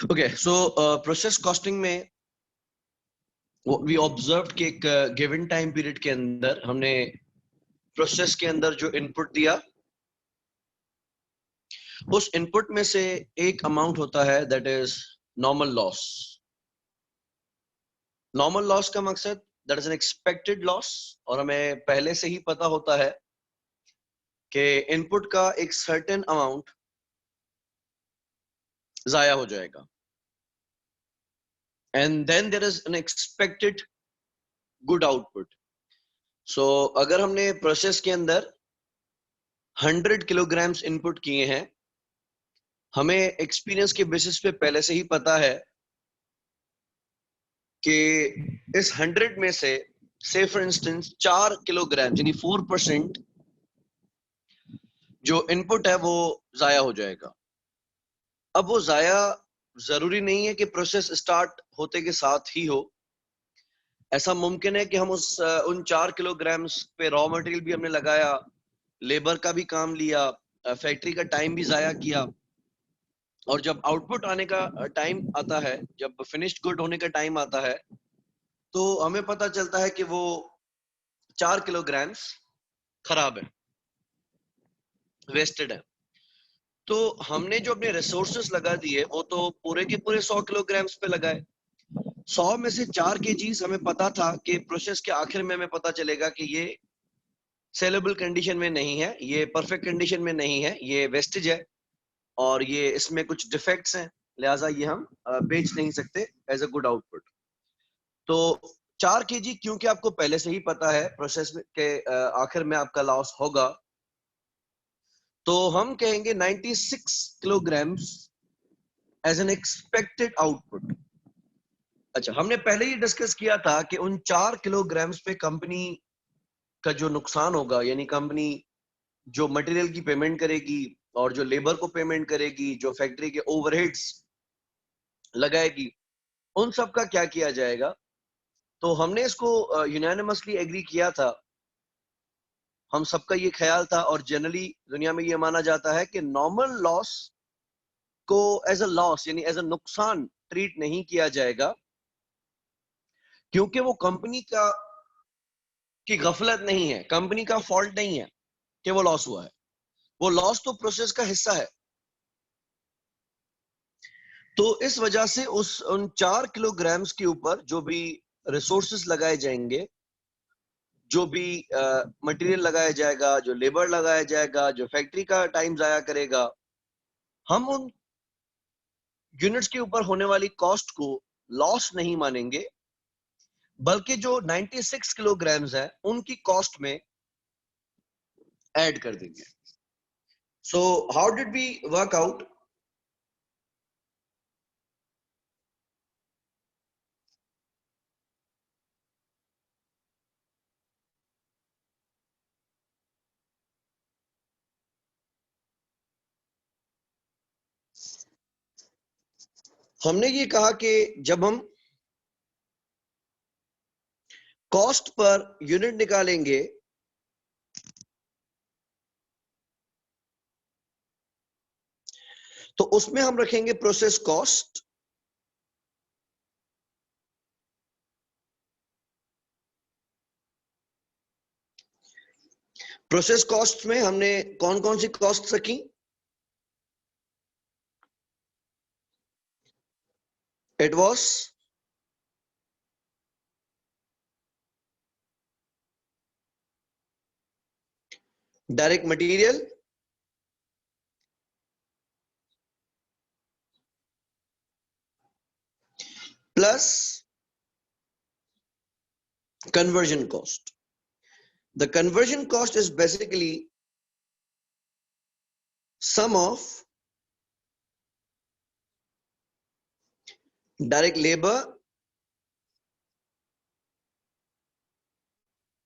Okay, so process costing में we observe कि एक गिवन टाइम पीरियड के अंदर हमने प्रोसेस के अंदर जो इनपुट दिया, उस इनपुट में से एक अमाउंट होता है that is normal loss. Normal loss का मकसद that is an expected loss, और हमें पहले से ही पता होता है कि इनपुट का एक सर्टेन अमाउंट जाया हो जाएगा, and then there is an expected good output. So अगर हमने प्रोसेस के अंदर 100 किलोग्राम्स इनपुट किए हैं, हमें एक्सपीरियंस के बेसिस पे पहले से ही पता है कि इस 100 में से फॉर इंस्टेंस 4 किलोग्राम यानी 4% जो इनपुट है वो जाया हो जाएगा। अब वो जाया जरूरी नहीं है कि प्रोसेस स्टार्ट होते के साथ ही हो। ऐसा मुमकिन है कि हम उन 4 किलोग्राम्स पे रॉ मटेरियल भी हमने लगाया, लेबर का भी काम लिया, फैक्ट्री का टाइम भी जाया किया, और जब आउटपुट आने का टाइम आता है, जब फिनिश्ड गुड होने का टाइम आता है, तो हमें पता चलता है कि वो 4 किलोग्राम्स खराब है, वेस्टेड है। तो हमने जो अपने रिसोर्सेस लगा दिए वो तो पूरे के पूरे 100 किलोग्राम्स पे लगाए। 100 में से 4 केजीज हमें पता था कि प्रोसेस के आखिर में हमें पता चलेगा कि ये सेलेबल कंडीशन में नहीं है, ये परफेक्ट कंडीशन में नहीं है, ये वेस्टेज है और ये इसमें कुछ डिफेक्ट्स हैं, लिहाजा ये हम बेच नहीं सकते एज अ गुड आउटपुट। तो 4 केजी क्योंकि आपको पहले से ही पता है प्रोसेस के आखिर में आपका लॉस होगा, तो हम कहेंगे 96 kilograms as an expected output. अच्छा, हमने पहले ही डिस्कस किया था कि उन 4 किलोग्राम्स पे कंपनी का जो नुकसान होगा, यानी कंपनी जो मटेरियल की पेमेंट करेगी और जो लेबर को पेमेंट करेगी, जो फैक्ट्री के ओवरहेड्स लगाएगी, उन सब का क्या किया जाएगा। तो हमने इसको यूनानिमसली एग्री किया था, हम सबका ये ख्याल था, और जनरली दुनिया में ये माना जाता है कि नॉर्मल लॉस को एज अ लॉस यानी एज अ नुकसान ट्रीट नहीं किया जाएगा, क्योंकि वो कंपनी का की गफलत नहीं है, कंपनी का फॉल्ट नहीं है कि वो लॉस हुआ है। वो लॉस तो प्रोसेस का हिस्सा है। तो इस वजह से उन 4 किलोग्राम्स के ऊपर जो भी रिसोर्सेस लगाए जाएंगे, जो भी मटेरियल लगाया जाएगा, जो लेबर लगाया जाएगा, जो फैक्ट्री का टाइम जाया करेगा, हम उन यूनिट्स के ऊपर होने वाली कॉस्ट को लॉस नहीं मानेंगे, बल्कि जो 96 किलोग्राम्स है उनकी कॉस्ट में ऐड कर देंगे। So how did we work out? हमने ये कहा कि जब हम कॉस्ट पर यूनिट निकालेंगे तो उसमें हम रखेंगे प्रोसेस कॉस्ट, प्रोसेस कॉस्ट में हमने कौन कौन सी कॉस्ट रखी? It was direct material, plus conversion cost. The conversion cost is basically sum of direct labor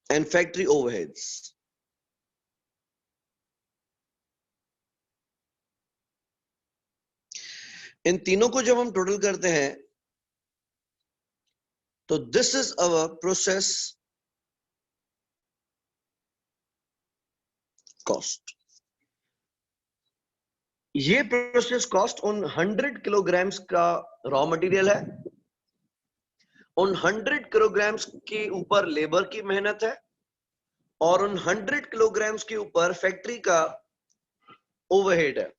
and factory overheads. इन तीनों को जब हम टोटल करते हैं तो this is our process cost. ये प्रोसेस कॉस्ट उन 100 किलोग्राम्स का रॉ मटेरियल है, उन 100 किलोग्राम्स के ऊपर लेबर की मेहनत है, और उन 100 किलोग्राम्स के ऊपर फैक्ट्री का ओवरहेड है।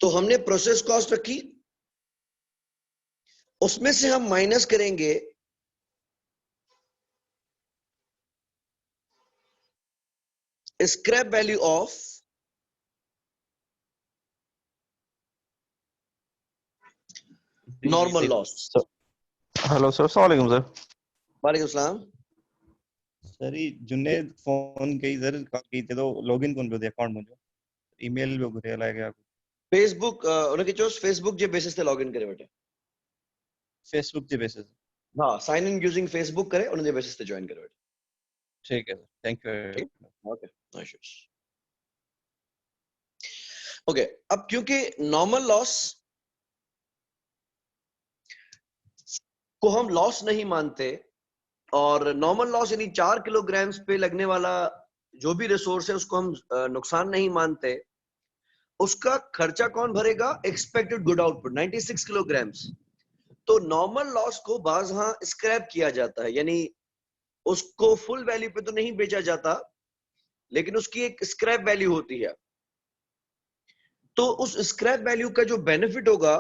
तो हमने प्रोसेस कॉस्ट रखी, उसमें से हम माइनस करेंगे scrap value of normal loss. Hello sir, अस्सलाम वालेकुम सर। वालेकुम सलाम। सर ये जुनेद फोन कई सर कॉल की थे तो लॉगिन कोन पे अकाउंट मुझे ईमेल पे घुरे लाए गया फेसबुक उनके जो फेसबुक जे बेसिस ते लॉगिन करे बेटे। फेसबुक के बेसिस। हाँ, साइन इन यूजिंग फेसबुक करे, उन जे बेसिस ते ज्वाइन करे बेटे। ठीक है सर, थैंक यू। ठीक, ओके, नो इश्यूज। ओके, अब क्योंकि नॉर्मल लॉस को हम लॉस नहीं मानते, और नॉर्मल लॉस यानी 4 किलोग्राम्स पे लगने वाला जो भी रिसोर्स है उसको हम नुकसान नहीं मानते, उसका खर्चा कौन भरेगा? Expected good output 96 kilograms. तो नॉर्मल लॉस को बाज हाँ स्क्रैप किया जाता है, यानी उसको फुल वैल्यू पे तो नहीं बेचा जाता, लेकिन उसकी एक स्क्रैप वैल्यू होती है। तो उस स्क्रैप वैल्यू का जो बेनिफिट होगा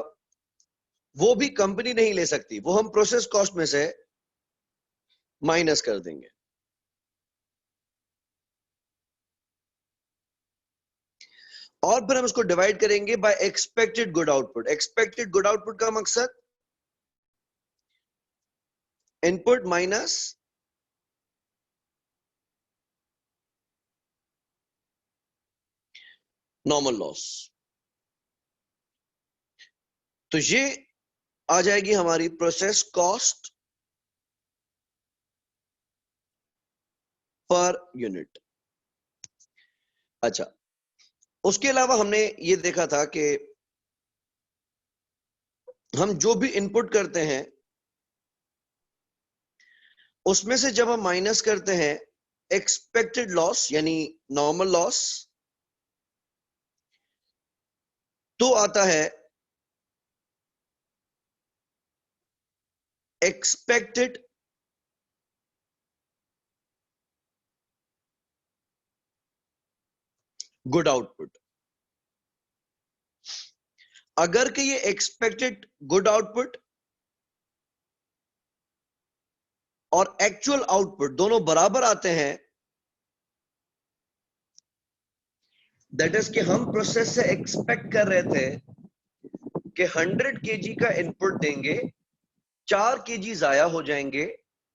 वो भी कंपनी नहीं ले सकती, वो हम प्रोसेस कॉस्ट में से माइनस कर देंगे। और फिर हम इसको डिवाइड करेंगे by expected good output. Expected good output का मकसद इनपुट माइनस नॉर्मल लॉस। तो ये आ जाएगी हमारी प्रोसेस कॉस्ट पर यूनिट। अच्छा, उसके अलावा हमने ये देखा था कि हम जो भी इनपुट करते हैं उसमें से जब हम माइनस करते हैं एक्सपेक्टेड लॉस यानी नॉर्मल लॉस, तो आता है एक्सपेक्टेड गुड आउटपुट। अगर कि ये एक्सपेक्टेड गुड आउटपुट और एक्चुअल आउटपुट दोनों बराबर आते हैं, दैट इज कि हम प्रोसेस से एक्सपेक्ट कर रहे थे कि 100 केजी का इनपुट देंगे, 4 केजी जाया हो जाएंगे,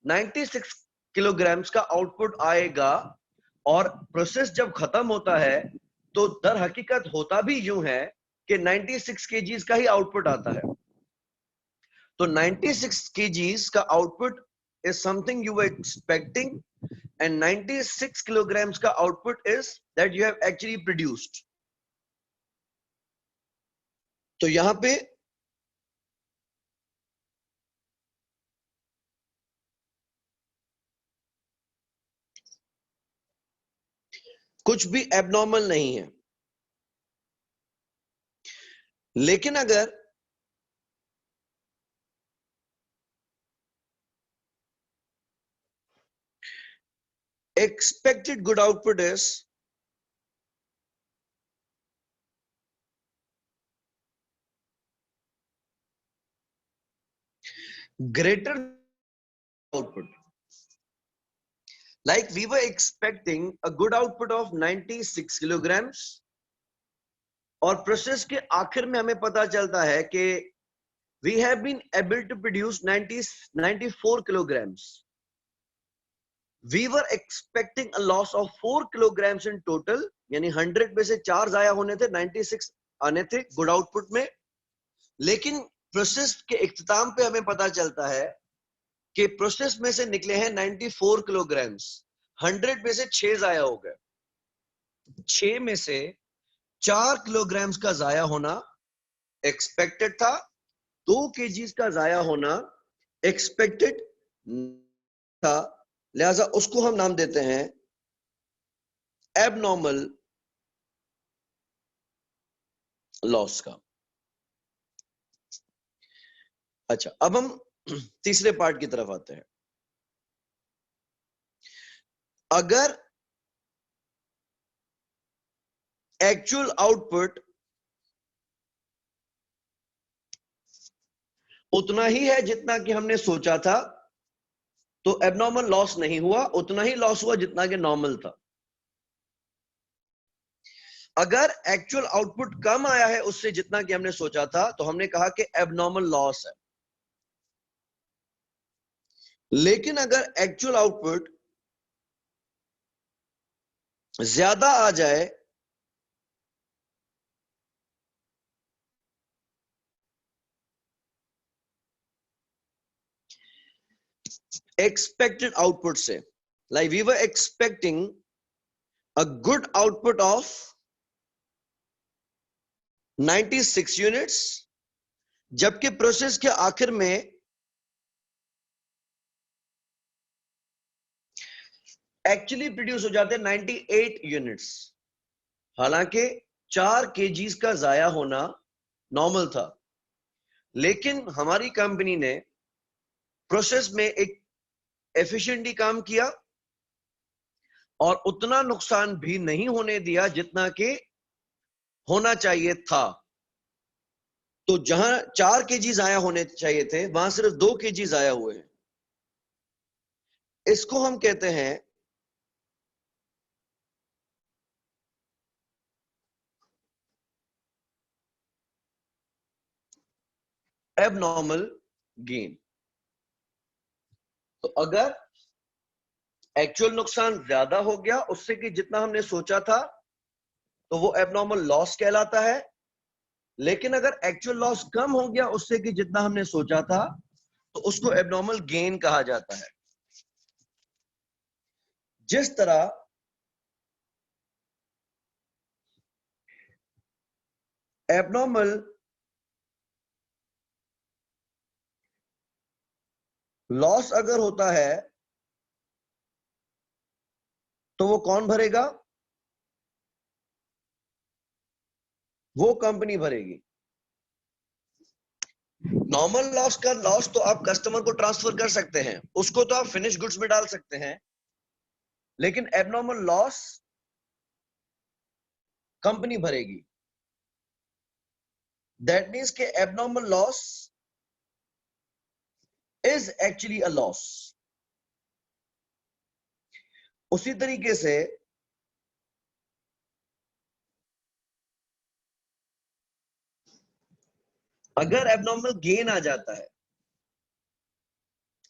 96 किलोग्राम्स का आउटपुट आएगा, और प्रोसेस जब खत्म होता है तो दर हकीकत होता भी यूं है कि 96 केजीज का ही आउटपुट आता है। तो 96 केजीज का output is something you were expecting, and 96 kilograms का output is that you have actually produced. तो यहां पे कुछ भी एबनॉर्मल नहीं है, लेकिन अगर expected good output is greater output, like we were expecting a good output of 96 kilograms, और प्रोसेस के आखिर में हमें पता चलता है कि we have been able to produce 94 kilograms. We were expecting a loss of 4 kilograms in total, यानी 100 में से 4 जाया होने थे, 96 आने थे गुड आउटपुट में। लेकिन प्रोसेस के इख्तिताम पे हमें पता चलता है कि प्रोसेस में से निकले हैं 94 किलोग्राम्स, 100 में से 6 जाया हो गए। 6 में से 4 किलोग्राम्स का जाया होना एक्सपेक्टेड था, 2 केजीज का जाया होना एक्सपेक्टेड था, लिहाजा उसको हम नाम देते हैं एबनॉर्मल लॉस का। अच्छा, अब हम तीसरे पार्ट की तरफ आते हैं। अगर एक्चुअल आउटपुट उतना ही है जितना कि हमने सोचा था, तो एबनॉर्मल लॉस नहीं हुआ, उतना ही लॉस हुआ जितना कि नॉर्मल था। अगर एक्चुअल आउटपुट कम आया है उससे जितना कि हमने सोचा था, तो हमने कहा कि एबनॉर्मल लॉस है। लेकिन अगर एक्चुअल आउटपुट ज्यादा आ जाए, एक्सपेक्टेड आउटपुट से, like we were expecting a good output of 96 units, जबकि प्रोसेस के आखिर में एक्चुअली प्रोड्यूस हो जाते हैं 98 यूनिट्स। हालांकि 4 केजीज का जाया होना नॉर्मल था, लेकिन हमारी कंपनी ने प्रोसेस में एक एफिशिएंटली काम किया और उतना नुकसान भी नहीं होने दिया जितना कि होना चाहिए था। तो जहां 4 केजी जाया होने चाहिए थे, वहां सिर्फ 2 केजी जाया हुए हैं। इसको हम कहते हैं एबनॉर्मल गेन। तो अगर एक्चुअल नुकसान ज्यादा हो गया उससे कि जितना हमने सोचा था, तो वो एबनॉर्मल लॉस कहलाता है। लेकिन अगर एक्चुअल लॉस कम हो गया उससे कि जितना हमने सोचा था, तो उसको एबनॉर्मल गेन कहा जाता है। जिस तरह एबनॉर्मल लॉस अगर होता है, तो वो कौन भरेगा? वो कंपनी भरेगी। नॉर्मल लॉस का लॉस तो आप कस्टमर को ट्रांसफर कर सकते हैं, उसको तो आप फिनिश गुड्स में डाल सकते हैं, लेकिन एबनॉर्मल लॉस कंपनी भरेगी। दैट मीन्स के abnormal loss is actually a loss. उसी तरीके से अगर एबनॉर्मल गेन आ जाता है,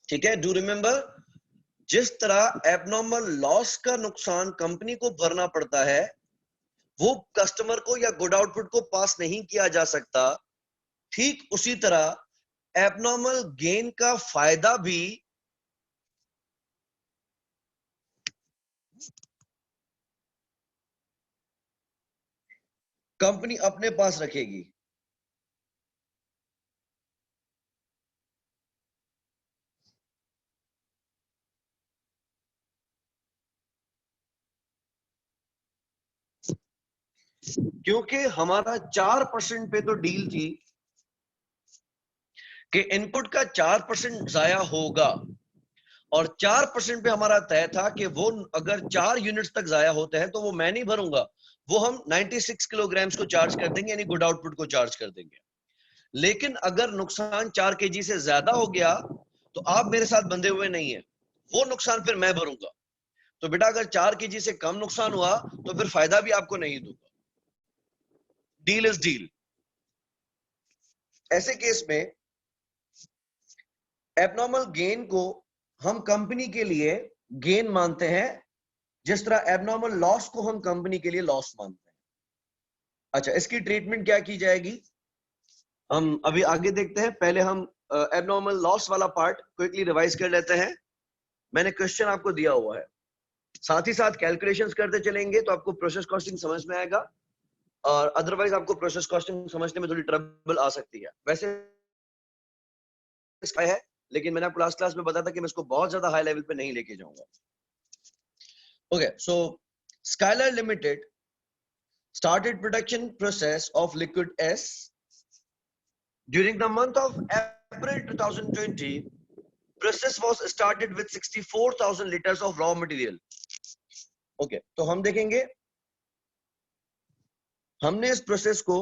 ठीक है, डू रिमेंबर, जिस तरह एबनॉर्मल लॉस का नुकसान कंपनी को भरना पड़ता है, वो कस्टमर को या गुड आउटपुट को पास नहीं किया जा सकता, ठीक उसी तरह एबनॉर्मल गेन का फायदा भी कंपनी अपने पास रखेगी। क्योंकि हमारा 4% पे तो डील थी कि इनपुट का 4% जाया होगा, और 4% पे हमारा तय था कि वो अगर 4 यूनिट्स तक जाया होते हैं तो वो मैं नहीं भरूंगा, वो हम 96 किलोग्राम को चार्ज कर देंगे, यानी गुड आउटपुट को चार्ज कर देंगे। लेकिन अगर नुकसान 4 केजी से ज्यादा हो गया, तो आप मेरे साथ बंधे हुए नहीं है, वो नुकसान फिर मैं भरूंगा। तो बेटा अगर 4 केजी से कम नुकसान हुआ तो फिर फायदा भी आपको नहीं दूंगा। Deal is deal. ऐसे केस में एबनॉर्मल गेन को हम कंपनी के लिए गेन मानते हैं, जिस तरह एबनॉर्मल लॉस को हम कंपनी के लिए लॉस मानते हैं। अच्छा, इसकी ट्रीटमेंट क्या की जाएगी, हम अभी आगे देखते हैं। पहले हम एबनॉर्मल लॉस वाला पार्ट क्विकली रिवाइज कर लेते हैं। मैंने क्वेश्चन आपको दिया हुआ है, साथ ही साथ कैलकुलेशंस करते चलेंगे तो आपको प्रोसेस कॉस्टिंग समझ में आएगा, और अदरवाइज आपको प्रोसेस कॉस्टिंग समझने में थोड़ी ट्रबल आ सकती है। वैसे है, लेकिन मैंने आपको लास्ट क्लास में बताया था कि मैं इसको बहुत ज्यादा हाई लेवल पे नहीं लेके जाऊंगा। Okay, so Skylar limited started production process of liquid S during the month of April 2020. Process was started with 64,000 liters of raw material. Okay, तो हम देखेंगे हमने इस प्रोसेस को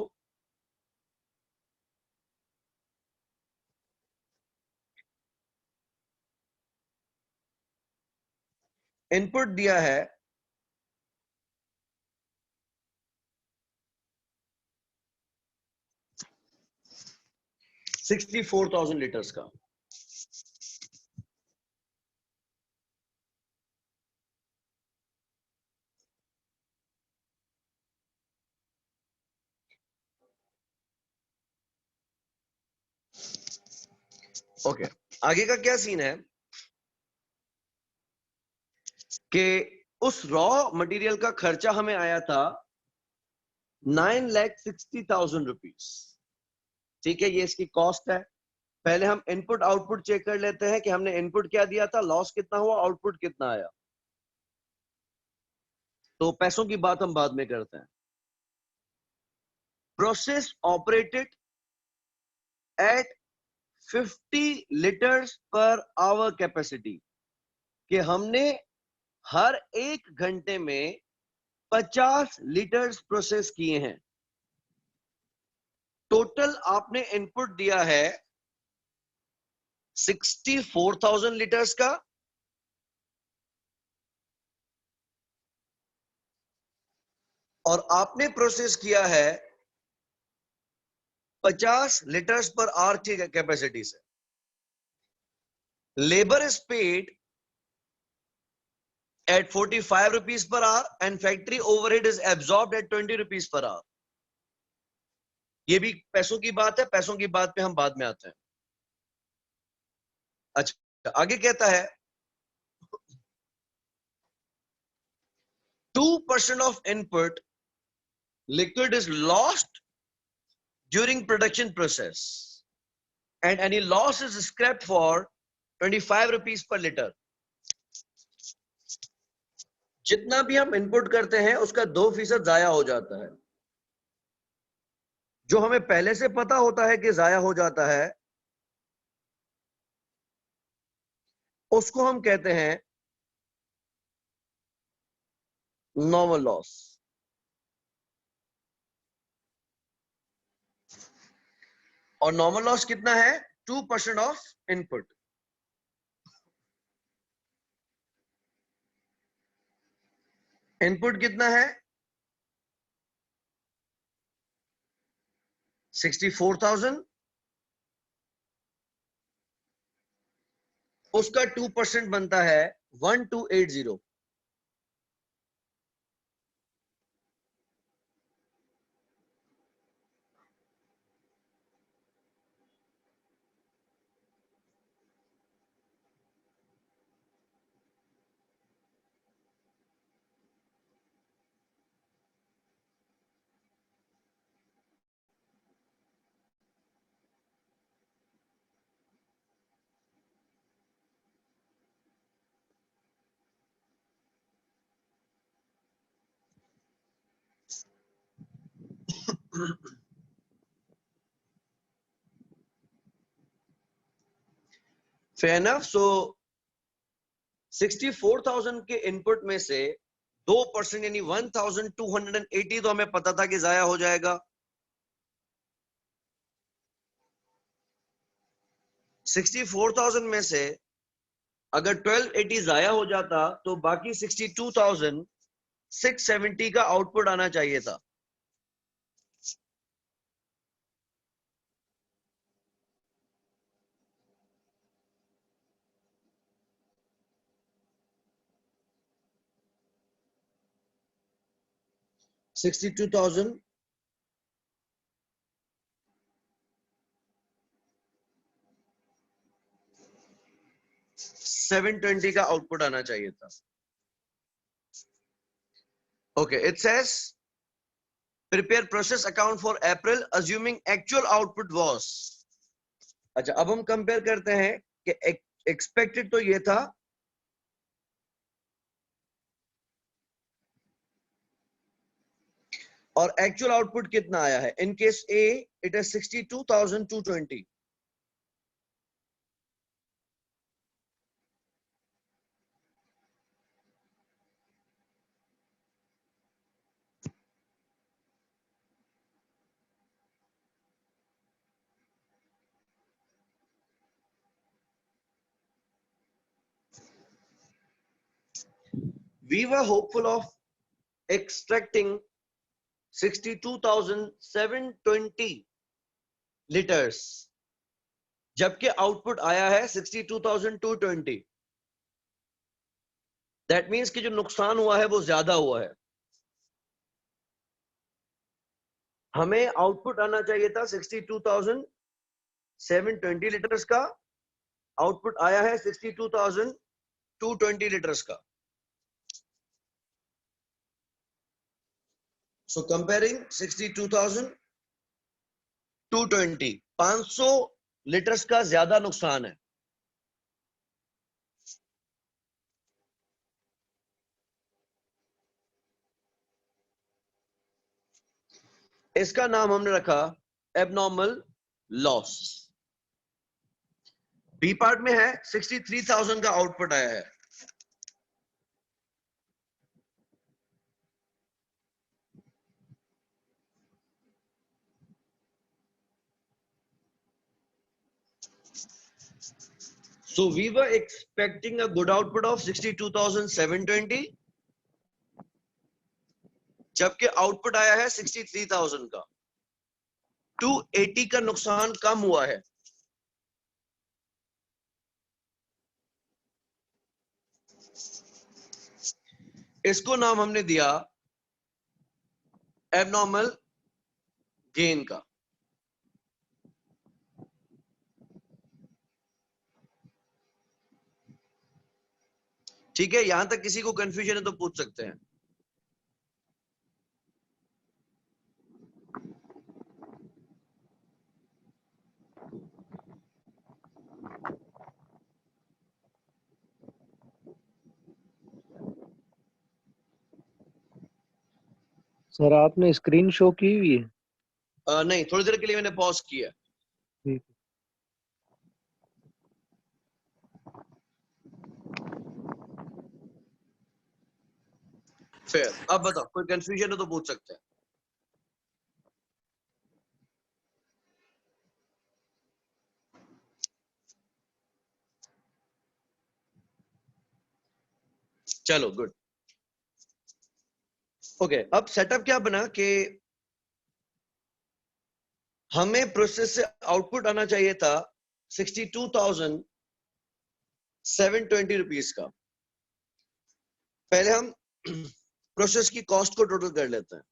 इनपुट दिया है 64,000 लीटर्स का। ओके, आगे का क्या सीन है कि उस रॉ मटेरियल का खर्चा हमें आया था 9,60,000 रुपीज। ठीक है, ये इसकी कॉस्ट है। पहले हम इनपुट आउटपुट चेक कर लेते हैं कि हमने इनपुट क्या दिया था, लॉस कितना हुआ, आउटपुट कितना आया। तो पैसों की बात हम बाद में करते हैं। Process operated at 50 litres per hour capacity, कि हमने हर 1 घंटे में 50 लीटर्स प्रोसेस किए हैं। टोटल आपने इनपुट दिया है 64,000 लीटर्स का, और आपने प्रोसेस किया है 50 लीटर्स पर आवर की कैपेसिटी से। Labour is paid at 45 rupees per hour and factory overhead is absorbed at 20 rupees per hour. ये भी पैसों की बात है, पैसों की बात पे हम बाद में आते हैं। अच्छा, आगे कहता है 2% of input liquid is lost during production process and any loss is scrapped for 25 rupees per liter. जितना भी हम इनपुट करते हैं उसका 2% जाया हो जाता है। जो हमें पहले से पता होता है कि जाया हो जाता है, उसको हम कहते हैं नॉर्मल लॉस। और नॉर्मल लॉस कितना है? 2% ऑफ इनपुट। इनपुट कितना है? 64,000। उसका 2% बनता है 1280। Fair enough. So 64,000 के इनपुट में से 2% यानी 1,280 तो हमें पता था कि जाया हो जाएगा। 64,000 में से अगर 1280 जाया हो जाता तो बाकी 62,670 का आउटपुट आना चाहिए था। $62,000 720 का आउटपुट आना चाहिए था। Okay, it says prepare process account for April assuming actual output was। अच्छा, अब हम कंपेयर करते हैं कि एक्सपेक्टेड तो ये था, और एक्चुअल आउटपुट कितना आया है? In case A it is 62,220. We were hopeful of extracting 62,720 liters, जबकि आउटपुट आया है 62,220. दैट मीन्स कि जो नुकसान हुआ है वो ज्यादा हुआ है. हमें आउटपुट आना चाहिए था 62,720 लीटर्स का, आउटपुट आया है 62,220 लीटर्स का. सो कंपेयरिंग 62,220, 500 लीटर्स का ज्यादा नुकसान है. इसका नाम हमने रखा एबनॉर्मल लॉस. बी पार्ट में है 63,000 का आउटपुट आया है. So we were expecting a good output of 62,720, जबकि आउटपुट आया है 63,000 का. 280 का नुकसान कम हुआ है. इसको नाम हमने दिया एबनॉर्मल गेन का. ठीक है, यहां तक किसी को कंफ्यूजन है तो पूछ सकते हैं. सर आपने स्क्रीन शो की हुई है? नहीं, थोड़ी देर के लिए मैंने पॉज किया. ठीक. फिर अब बताओ, कोई कंफ्यूजन है तो पूछ सकते हैं. चलो गुड. ओके, अब सेटअप क्या बना कि हमें प्रोसेस से आउटपुट आना चाहिए था 62,720 रुपीस का. पहले हम प्रोसेस की कॉस्ट को टोटल कर लेते हैं.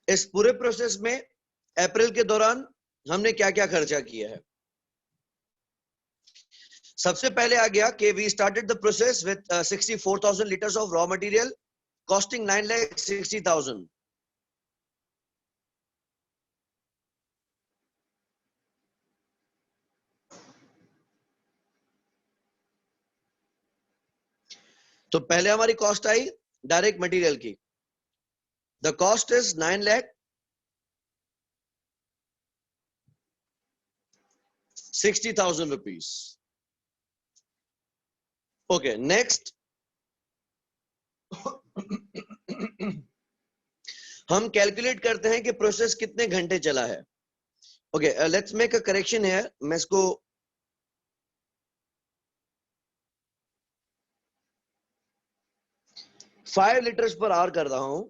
इस पूरे प्रोसेस में अप्रैल के दौरान हमने क्या क्या खर्चा किया है. सबसे पहले आ गया कि we started the process with 64,000 litres of raw material costing 9,60,000. तो पहले हमारी कॉस्ट आई डायरेक्ट मटेरियल की. The cost is 9,60,000 rupees. Okay, next हम कैलकुलेट करते हैं कि प्रोसेस कितने घंटे चला है. Okay, let's make a correction here. मैं इसको 5 लीटर्स पर आवर कर रहा हूं.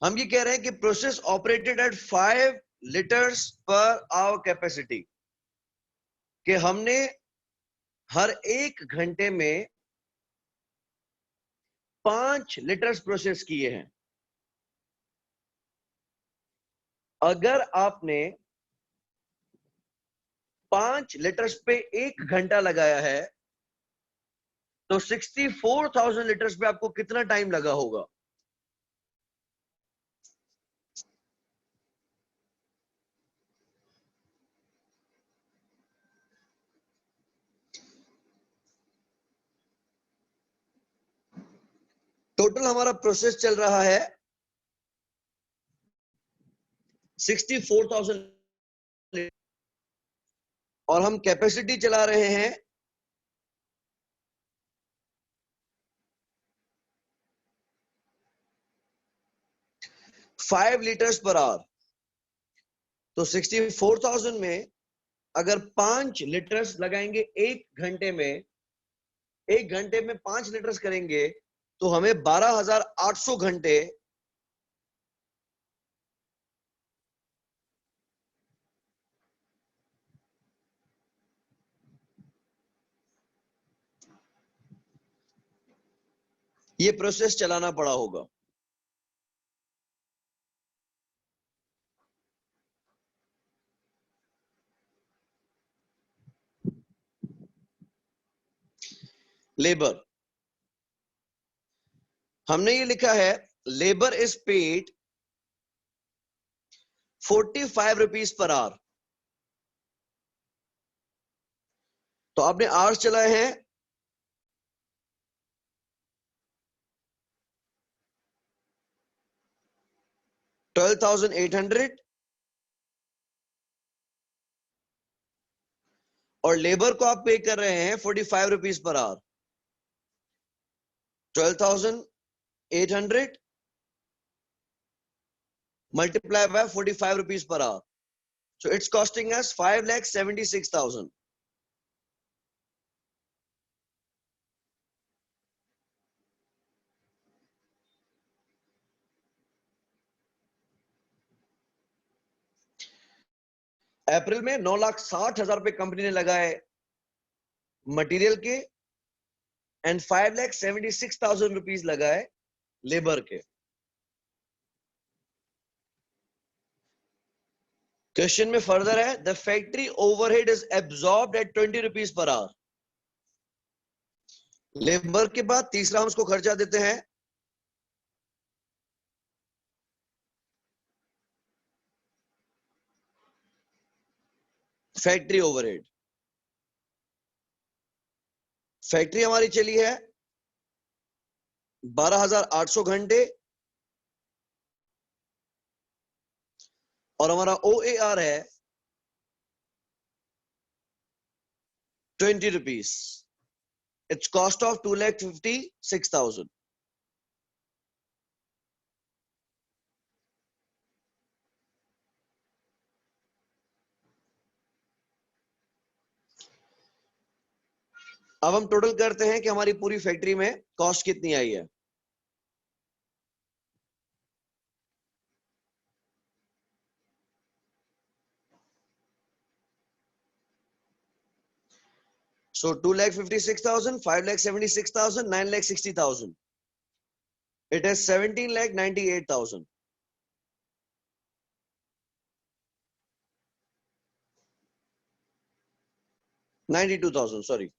हम ये कह रहे हैं कि process operated at 5 litres per hour capacity, कि हमने हर 1 घंटे में 5 लीटर्स प्रोसेस किए हैं. अगर आपने 5 लीटर्स पे 1 घंटा लगाया है तो 64,000 लीटर्स पे आपको कितना टाइम लगा होगा? टोटल हमारा प्रोसेस चल रहा है 64,000 और हम कैपेसिटी चला रहे हैं 5 लीटर्स पर आवर। तो 64,000 में अगर 5 लीटर्स लगाएंगे एक घंटे में 5 लीटर्स करेंगे तो हमें 12,800 घंटे ये प्रोसेस चलाना पड़ा होगा। लेबर, हमने ये लिखा है labour is paid 45 rupees per our. तो आपने आवर्स चलाए हैं 12,800 और लेबर को आप पे कर रहे हैं 45 rupees per our. 12,800 multiply by 45 rupees per hour. So it's costing us 5,76,000. April में 9,60,000 रुपए कंपनी ने लगाए मटेरियल के एंड 5,76,000 रुपीज लगाए लेबर के। क्वेश्चन में फर्दर है the factory overhead is absorbed at 20 rupees per hour. Labour के बाद तीसरा हम उसको खर्चा देते हैं फैक्ट्री ओवरहेड। फैक्ट्री हमारी चली है 12,800 घंटे और हमारा OAR है 20 रुपीज। It's cost of 2,56,000। अब हम टोटल करते हैं कि हमारी पूरी फैक्ट्री में कॉस्ट कितनी आई है। So 2,56,000, 5,76,000, 9,60,000. It is 17,98,000. 92,000, sorry.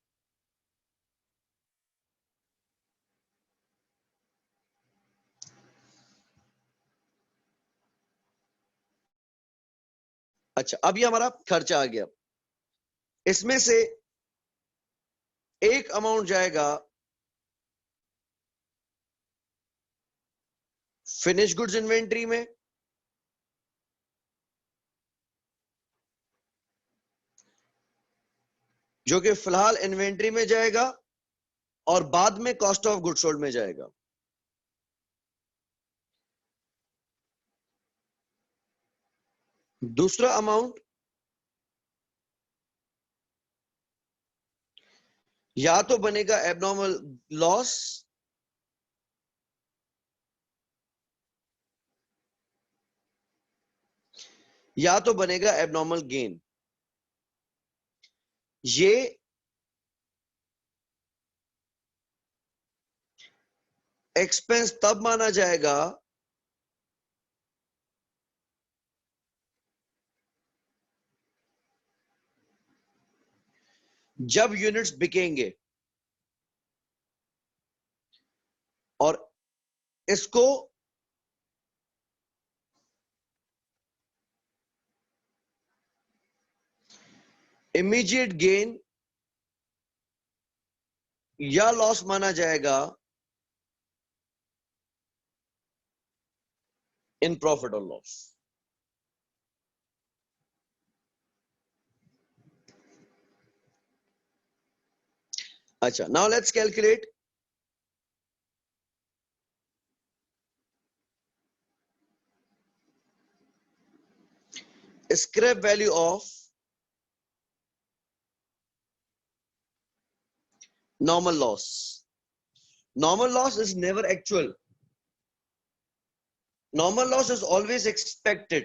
अच्छा, अब ये हमारा खर्चा आ गया। इसमें से एक अमाउंट जाएगा फिनिश गुड्स इन्वेंट्री में, जो कि फिलहाल इन्वेंट्री में जाएगा और बाद में कॉस्ट ऑफ गुड्स सोल्ड में जाएगा। दूसरा अमाउंट या तो बनेगा एबनॉर्मल लॉस या तो बनेगा एबनॉर्मल गेन। ये एक्सपेंस तब माना जाएगा जब यूनिट्स बिकेंगे और इसको इमीडिएट गेन या लॉस माना जाएगा in profit or loss. Acha, now let's calculate scrap value of normal loss. Normal loss is never actual. Normal loss is always expected.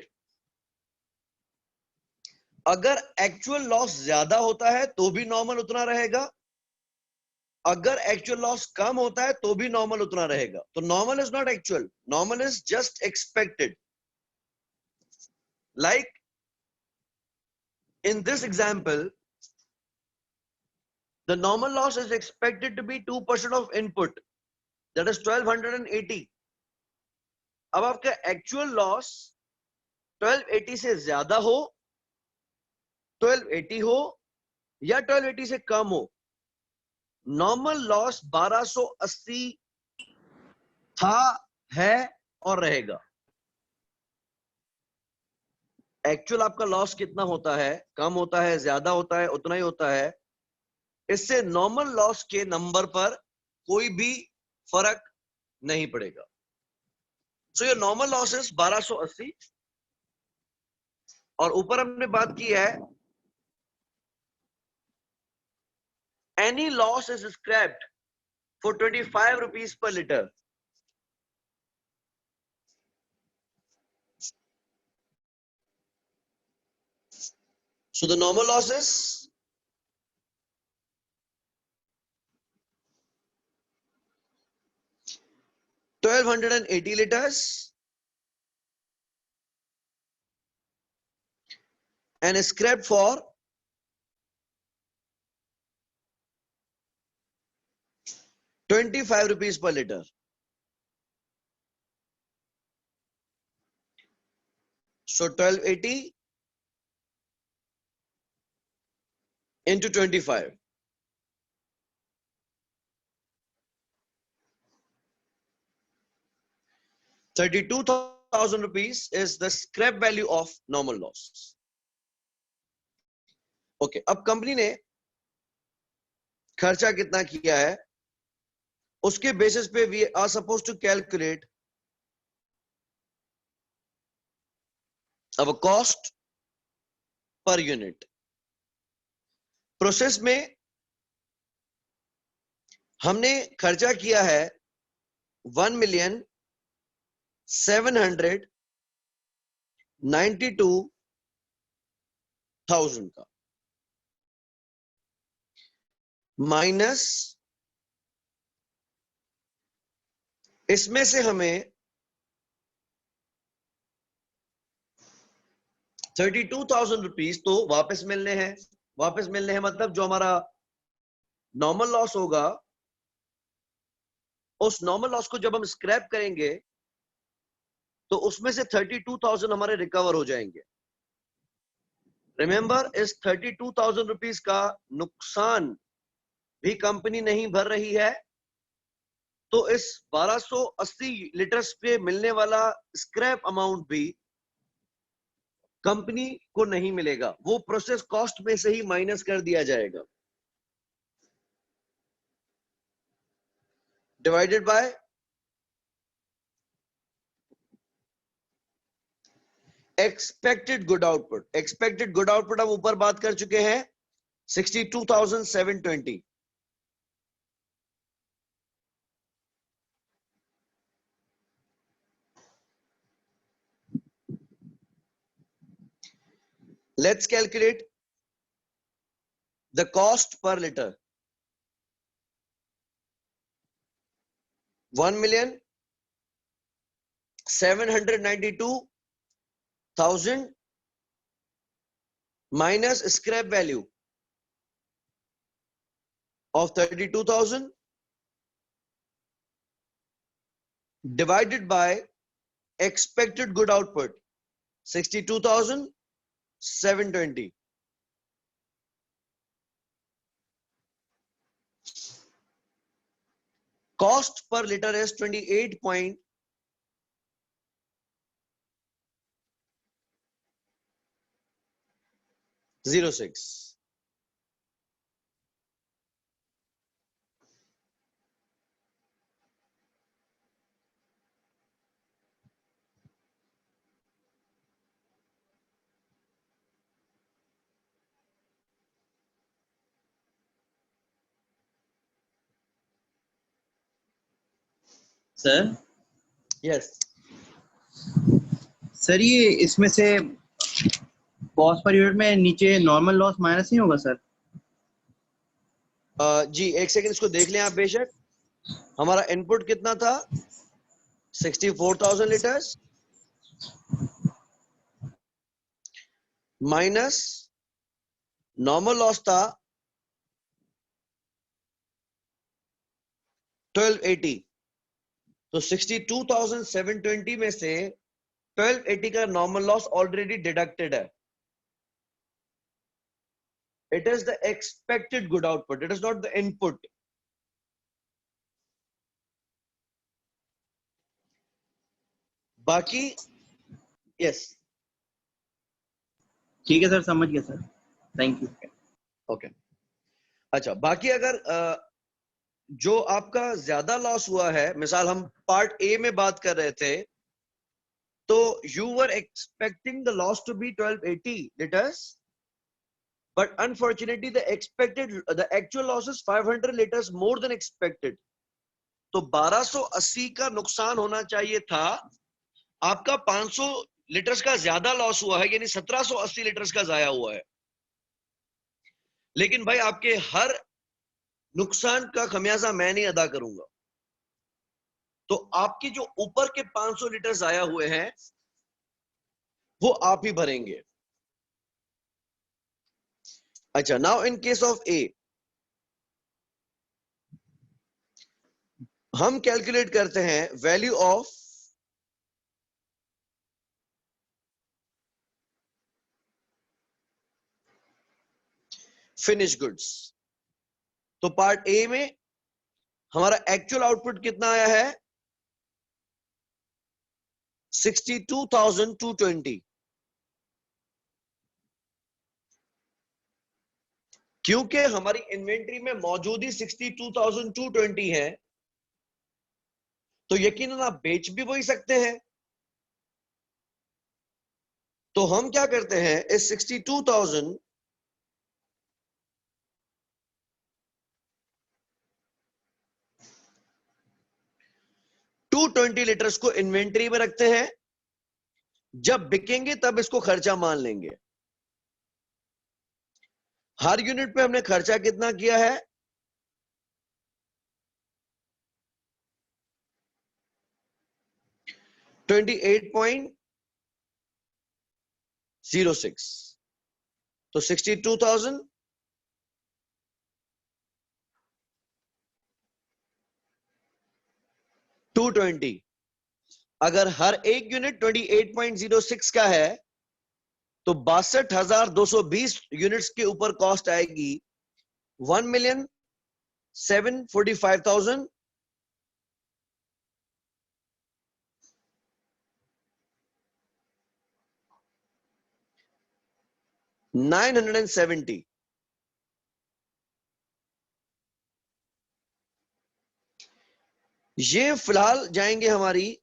अगर एक्चुअल लॉस ज्यादा होता है तो भी नॉर्मल उतना रहेगा, अगर एक्चुअल लॉस कम होता है तो भी नॉर्मल उतना रहेगा. तो normal is not actual, normal is just expected. Like in this example, the normal loss is expected to be 2% of input, that is 1280. अब आपका एक्चुअल लॉस 1280 से ज्यादा हो, 1280 हो या 1280 से कम हो, नॉर्मल लॉस 1280 था, है और रहेगा. एक्चुअल आपका लॉस कितना होता है, कम होता है, ज्यादा होता है, उतना ही होता है. इससे नॉर्मल लॉस के नंबर पर कोई भी फर्क नहीं पड़ेगा. सो ये नॉर्मल लॉस इज 1280. और ऊपर हमने बात की है any loss is scraped for 25 rupees per litre. So the normal loss is 1280 liters and scrapped for 25 rupees per liter. So 1280 into 25. 32,000 rupees is the scrap value of normal loss. Okay, अब company ने खर्चा कितना किया है उसके basis पे we are supposed to calculate our cost per unit. Process में हमने खर्चा किया है 1,792,000 का, माइनस इसमें से हमें 32,000 रुपीज तो वापस मिलने हैं. वापस मिलने हैं मतलब जो हमारा नॉर्मल लॉस होगा, उस नॉर्मल लॉस को जब हम स्क्रैप करेंगे तो उसमें से 32,000 हमारे रिकवर हो जाएंगे. रिमेंबर, इस 32,000 रुपीज का नुकसान भी कंपनी नहीं भर रही है, तो इस 1280 लीटर्स पे मिलने वाला स्क्रैप अमाउंट भी कंपनी को नहीं मिलेगा, वो प्रोसेस कॉस्ट में से ही माइनस कर दिया जाएगा. Divided by expected good output. Expected good output हम ऊपर बात कर चुके हैं 62,720. Let's calculate the cost per liter. 1,792,000 minus scrap value of 32,000 divided by expected good output 62,720. Cost per liter is 28.5 06। Sir yes sir ये इसमें से कॉस्ट पर यूनिट में नीचे नॉर्मल लॉस माइनस नहीं होगा सर? जी एक सेकंड इसको देख लें आप बेशक। हमारा इनपुट कितना था? 64,000 लीटर्स माइनस नॉर्मल लॉस था 1280। तो 62,720 में से 1280 का नॉर्मल लॉस ऑलरेडी डिडक्टेड है। It is the expected good output. It is not the input. बाकी yes. ठीक है सर, समझ गया सर, थैंक यू। Okay. अच्छा बाकी अगर जो आपका ज्यादा लॉस हुआ है, मिसाल हम पार्ट ए में बात कर रहे थे, तो you were expecting the loss to be 1280 liters, but unfortunately the actual loss is 500 liters more than expected. तो 1280 का नुकसान होना चाहिए था, आपका 500 लीटर्स का ज्यादा लॉस हुआ है, यानी 1780 लीटर्स का जाया हुआ है। लेकिन भाई आपके हर नुकसान का खमियाजा मैं नहीं अदा करूंगा, तो आपके जो ऊपर के 500 लीटर जाया हुए हैं वो आप ही भरेंगे। अच्छा, नाउ इन केस ऑफ ए हम कैलकुलेट करते हैं वैल्यू ऑफ फिनिश गुड्स। तो पार्ट ए में हमारा एक्चुअल आउटपुट कितना आया है? 62,220। क्योंकि हमारी इन्वेंट्री में मौजूद ही 62,220 है, तो यकीनन आप बेच भी वही सकते हैं। तो हम क्या करते हैं, इस 62,220 लीटर्स को इन्वेंट्री में रखते हैं, जब बिकेंगे तब इसको खर्चा मान लेंगे। हर यूनिट पे हमने खर्चा कितना किया है? 28.06। तो 62,220, अगर हर एक यूनिट 28.06 का है तो 62,220 यूनिट्स के ऊपर कॉस्ट आएगी 1,745,000 970। ये फिलहाल जाएंगे हमारी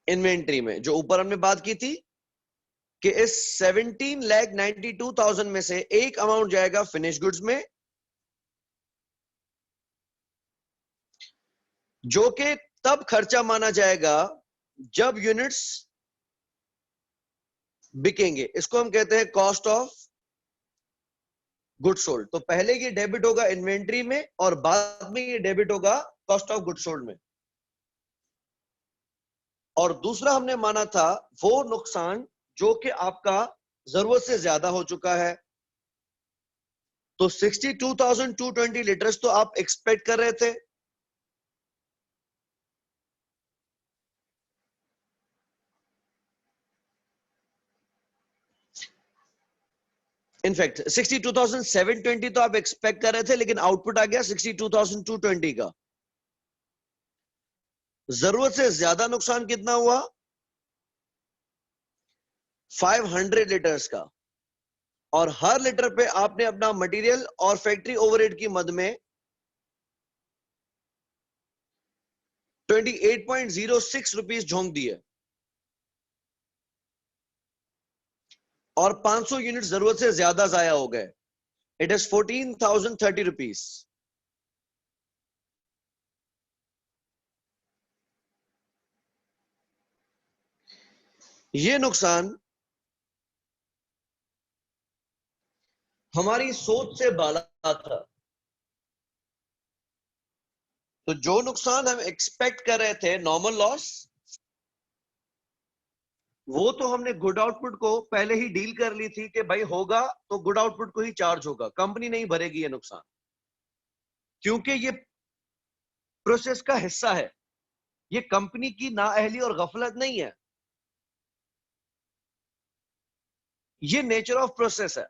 इन्वेंट्री में। जो ऊपर हमने बात की थी कि इस 17,92,000 में से एक अमाउंट जाएगा फिनिश गुड्स में, जो कि तब खर्चा माना जाएगा जब यूनिट्स बिकेंगे। इसको हम कहते हैं कॉस्ट ऑफ गुड सोल्ड। तो पहले ये डेबिट होगा इन्वेंट्री में और बाद में ये डेबिट होगा कॉस्ट ऑफ गुड सोल्ड में। और दूसरा हमने माना था वो नुकसान जो कि आपका जरूरत से ज्यादा हो चुका है। तो 62,220 लीटर्स तो आप एक्सपेक्ट कर रहे थे, इनफैक्ट 62,720 तो आप एक्सपेक्ट कर रहे थे, लेकिन आउटपुट आ गया 62,220 का। जरूरत से ज्यादा नुकसान कितना हुआ? 500 लीटर्स का, और हर लीटर पे आपने अपना मटेरियल और फैक्ट्री ओवरहेड की मद में 28.06 रुपीस झोंक दिए, और 500 यूनिट जरूरत से ज्यादा जाया हो गए। It is 14,030 rupees. ये नुकसान हमारी सोच से बाला था। तो जो नुकसान हम एक्सपेक्ट कर रहे थे नॉर्मल लॉस, वो तो हमने गुड आउटपुट को पहले ही डील कर ली थी कि भाई होगा तो गुड आउटपुट को ही चार्ज होगा, कंपनी नहीं भरेगी ये नुकसान, क्योंकि ये प्रोसेस का हिस्सा है। ये कंपनी की नाअहली और गफलत नहीं है, ये नेचर ऑफ प्रोसेस है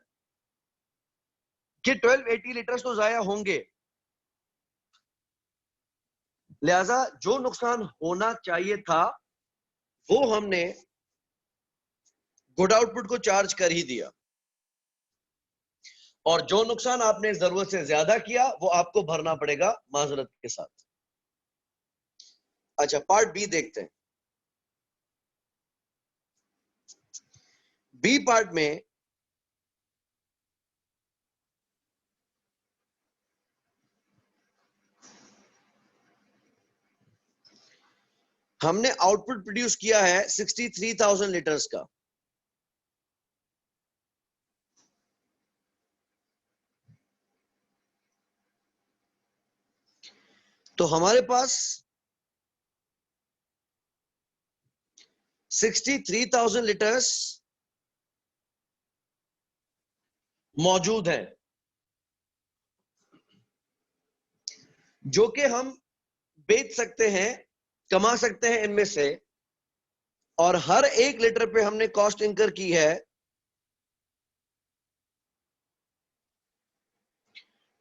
कि 1280 लीटर्स तो जाया होंगे। लिहाजा जो नुकसान होना चाहिए था वो हमने गुड आउटपुट को चार्ज कर ही दिया, और जो नुकसान आपने जरूरत से ज्यादा किया वो आपको भरना पड़ेगा माजरत के साथ। अच्छा, पार्ट बी देखते हैं। बी पार्ट में हमने आउटपुट प्रोड्यूस किया है 63,000 लीटर्स का। तो हमारे पास 63,000 लीटर्स मौजूद हैं, जो कि हम बेच सकते हैं, कमा सकते हैं इनमें से। और हर एक लीटर पे हमने कॉस्ट इंकर की है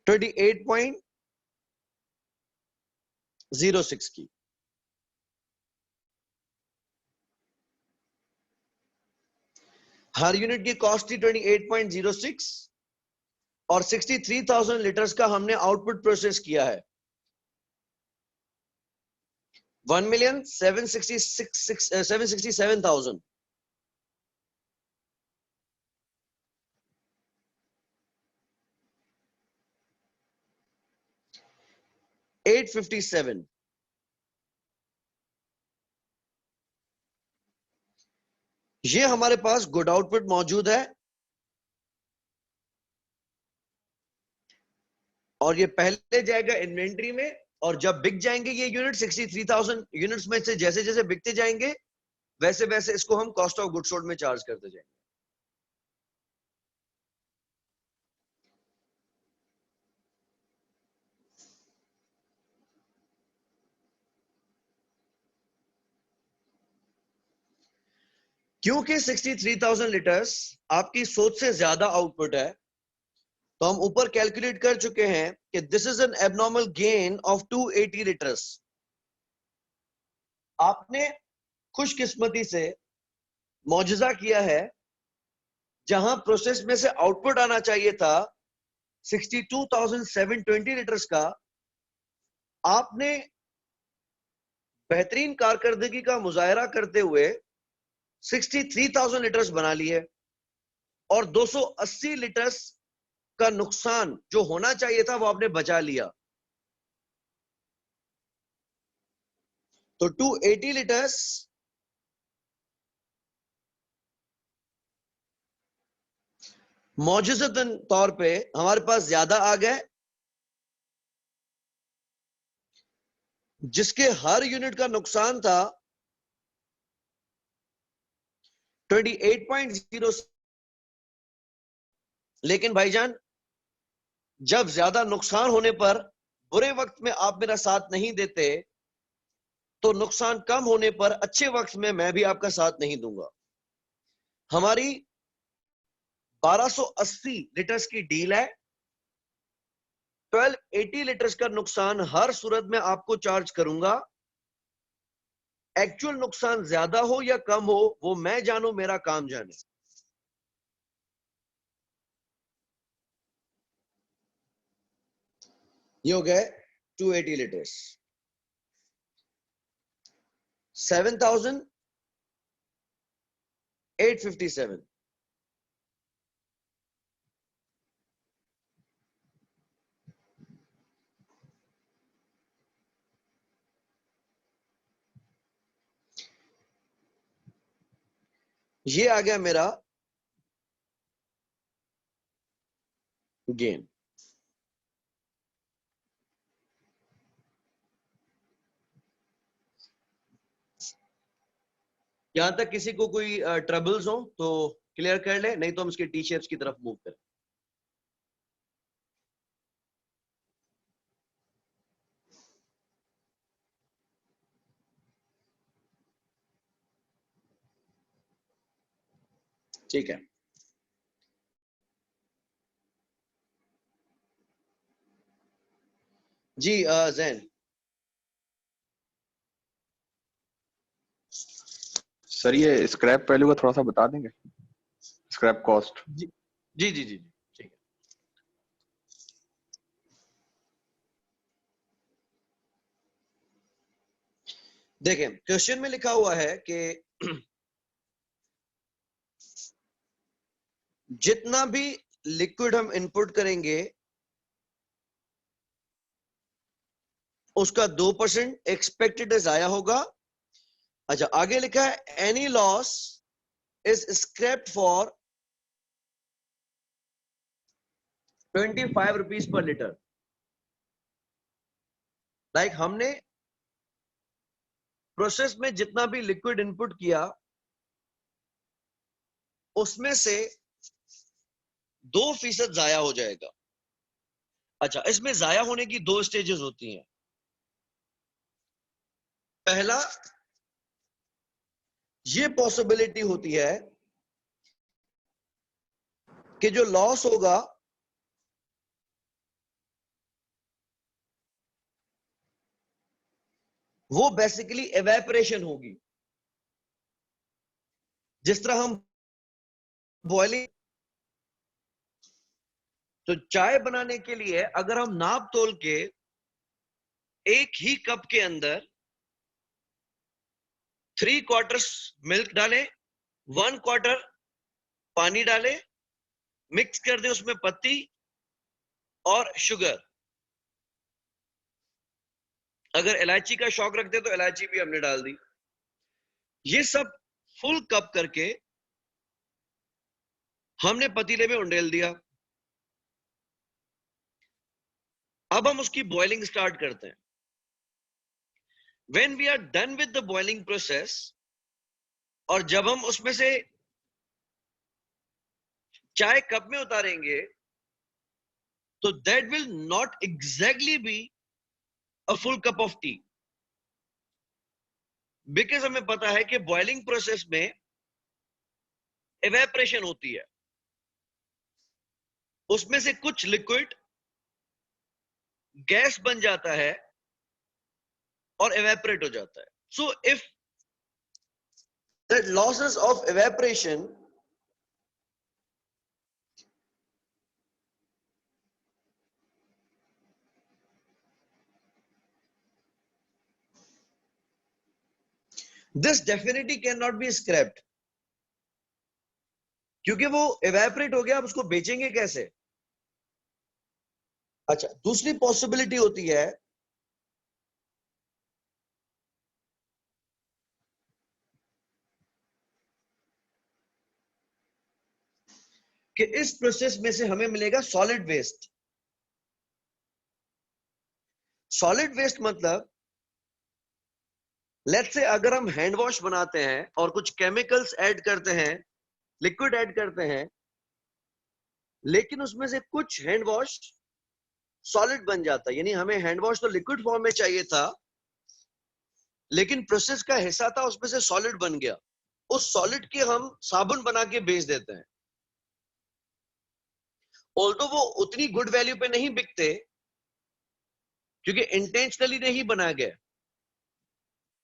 28.06 की। हर यूनिट की कॉस्ट थी 28.06, और 63,000 लीटर्स का हमने आउटपुट प्रोसेस किया है 1,767,000। $857। ये हमारे पास गुड आउटपुट मौजूद है, और ये पहले जाएगा इन्वेंट्री में, और जब बिक जाएंगे ये यूनिट 63,000 यूनिट्स में से जैसे जैसे बिकते जाएंगे वैसे वैसे इसको हम कॉस्ट ऑफ गुड सोल्ड में चार्ज करते जाएंगे। क्योंकि 63,000 लीटर्स आपकी सोच से ज्यादा आउटपुट है, तो हम ऊपर कैलकुलेट कर चुके हैं कि this is an abnormal gain of 280 litres. आपने खुशकिस्मती से मौजूदा किया है, जहां प्रोसेस में से आउटपुट आना चाहिए था 62,720 लीटर्स का, आपने बेहतरीन कारकर्दगी का मुजाहरा करते हुए 63,000 लीटर्स बना लिए, और 280 लीटर्स का नुकसान जो होना चाहिए था वो आपने बचा लिया। तो 280 लीटर्स मौजूदतन तौर पे हमारे पास ज्यादा आ गए, जिसके हर यूनिट का नुकसान था 28.0। लेकिन भाईजान, जब ज्यादा नुकसान होने पर बुरे वक्त में आप मेरा साथ नहीं देते, तो नुकसान कम होने पर अच्छे वक्त में मैं भी आपका साथ नहीं दूंगा। हमारी 1280 लीटर्स की डील है। 1280 लीटर्स का नुकसान हर सूरत में आपको चार्ज करूंगा, एक्चुअल नुकसान ज्यादा हो या कम हो वो मैं जानू, मेरा काम जाने। ये हो गया 280 लीटर्स, 7,857। ये आ गया मेरा गेन। यहां तक किसी को कोई ट्रबल्स हो तो क्लियर कर ले, नहीं तो हम इसके टी शेप्स की तरफ मूव करें। ठीक है, जी जैन। सर ये स्क्रैप वैल्यू का थोड़ा सा बता देंगे, स्क्रैप कॉस्ट। जी जी जी जी, ठीक है। देखें, क्वेश्चन में लिखा हुआ है कि जितना भी लिक्विड हम इनपुट करेंगे उसका 2% एक्सपेक्टेड जाया होगा। अच्छा, आगे लिखा है any loss is scraped for 25 rupees per litre. Like हमने प्रोसेस में जितना भी लिक्विड इनपुट किया उसमें से 2% जाया हो जाएगा। अच्छा, इसमें जाया होने की 2 स्टेजेस होती हैं। पहला, ये पॉसिबिलिटी होती है कि जो लॉस होगा वो बेसिकली एवेपोरेशन होगी। जिस तरह हम बॉइलिंग, तो चाय बनाने के लिए अगर हम नाप तोल के एक ही कप के अंदर 3/4 मिल्क डालें, 1/4 पानी डालें, मिक्स कर दें उसमें पत्ती और शुगर। अगर इलायची का शौक रखते तो इलायची भी हमने डाल दी। ये सब फुल कप करके हमने पतीले में उंडेल दिया। अब हम उसकी बॉइलिंग स्टार्ट करते हैं। When we are done with the boiling process, और जब हम उसमें से चाय कप में उतारेंगे तो that will not exactly be a full cup of tea, because हमें पता है कि बॉइलिंग प्रोसेस में एवेपोरेशन होती है, उसमें से कुछ लिक्विड गैस बन जाता है और एवेपोरेट हो जाता है। So if that losses of evaporation this definitely cannot be scrapped, क्योंकि वो एवेपोरेट हो गया। अब उसको बेचेंगे कैसे? अच्छा, दूसरी पॉसिबिलिटी होती है कि इस प्रोसेस में से हमें मिलेगा सॉलिड वेस्ट। सॉलिड वेस्ट मतलब लेट्स से अगर हम हैंड वॉश बनाते हैं और कुछ केमिकल्स ऐड करते हैं, लिक्विड ऐड करते हैं, लेकिन उसमें से कुछ हैंड वॉश सॉलिड बन जाता है, यानी हमें हैंड वॉश तो लिक्विड फॉर्म में चाहिए था लेकिन प्रोसेस का हिस्सा था उसमें से सॉलिड बन गया। उस सॉलिड के हम साबुन बना के बेच देते हैं। ऑल्दो वो उतनी गुड वैल्यू पे नहीं बिकते क्योंकि इंटेंशनली नहीं बनाया गया,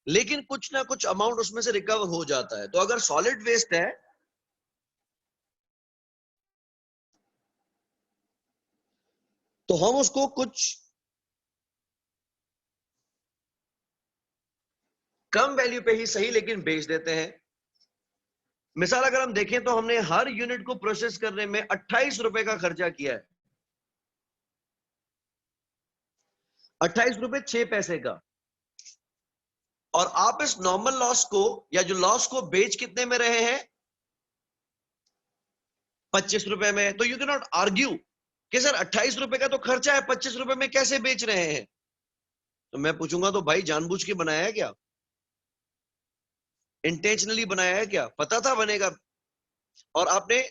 लेकिन कुछ ना कुछ अमाउंट उसमें से रिकवर हो जाता है। तो अगर सॉलिड वेस्ट है तो हम उसको कुछ कम वैल्यू पे ही सही लेकिन बेच देते हैं। मिसाल अगर हम देखें तो हमने हर यूनिट को प्रोसेस करने में 28 रुपए का खर्चा किया है, 28 रुपए 6 पैसे का, और आप इस नॉर्मल लॉस को या जो लॉस को बेच कितने में रहे हैं, 25 रुपए में। तो यू कैन नॉट आर्ग्यू कि सर 28 रुपए का तो खर्चा है, 25 रुपए में कैसे बेच रहे हैं। तो मैं पूछूंगा तो भाई जानबूझ के बनाया है क्या, इंटेंशनली बनाया है क्या, पता था बनेगा और आपने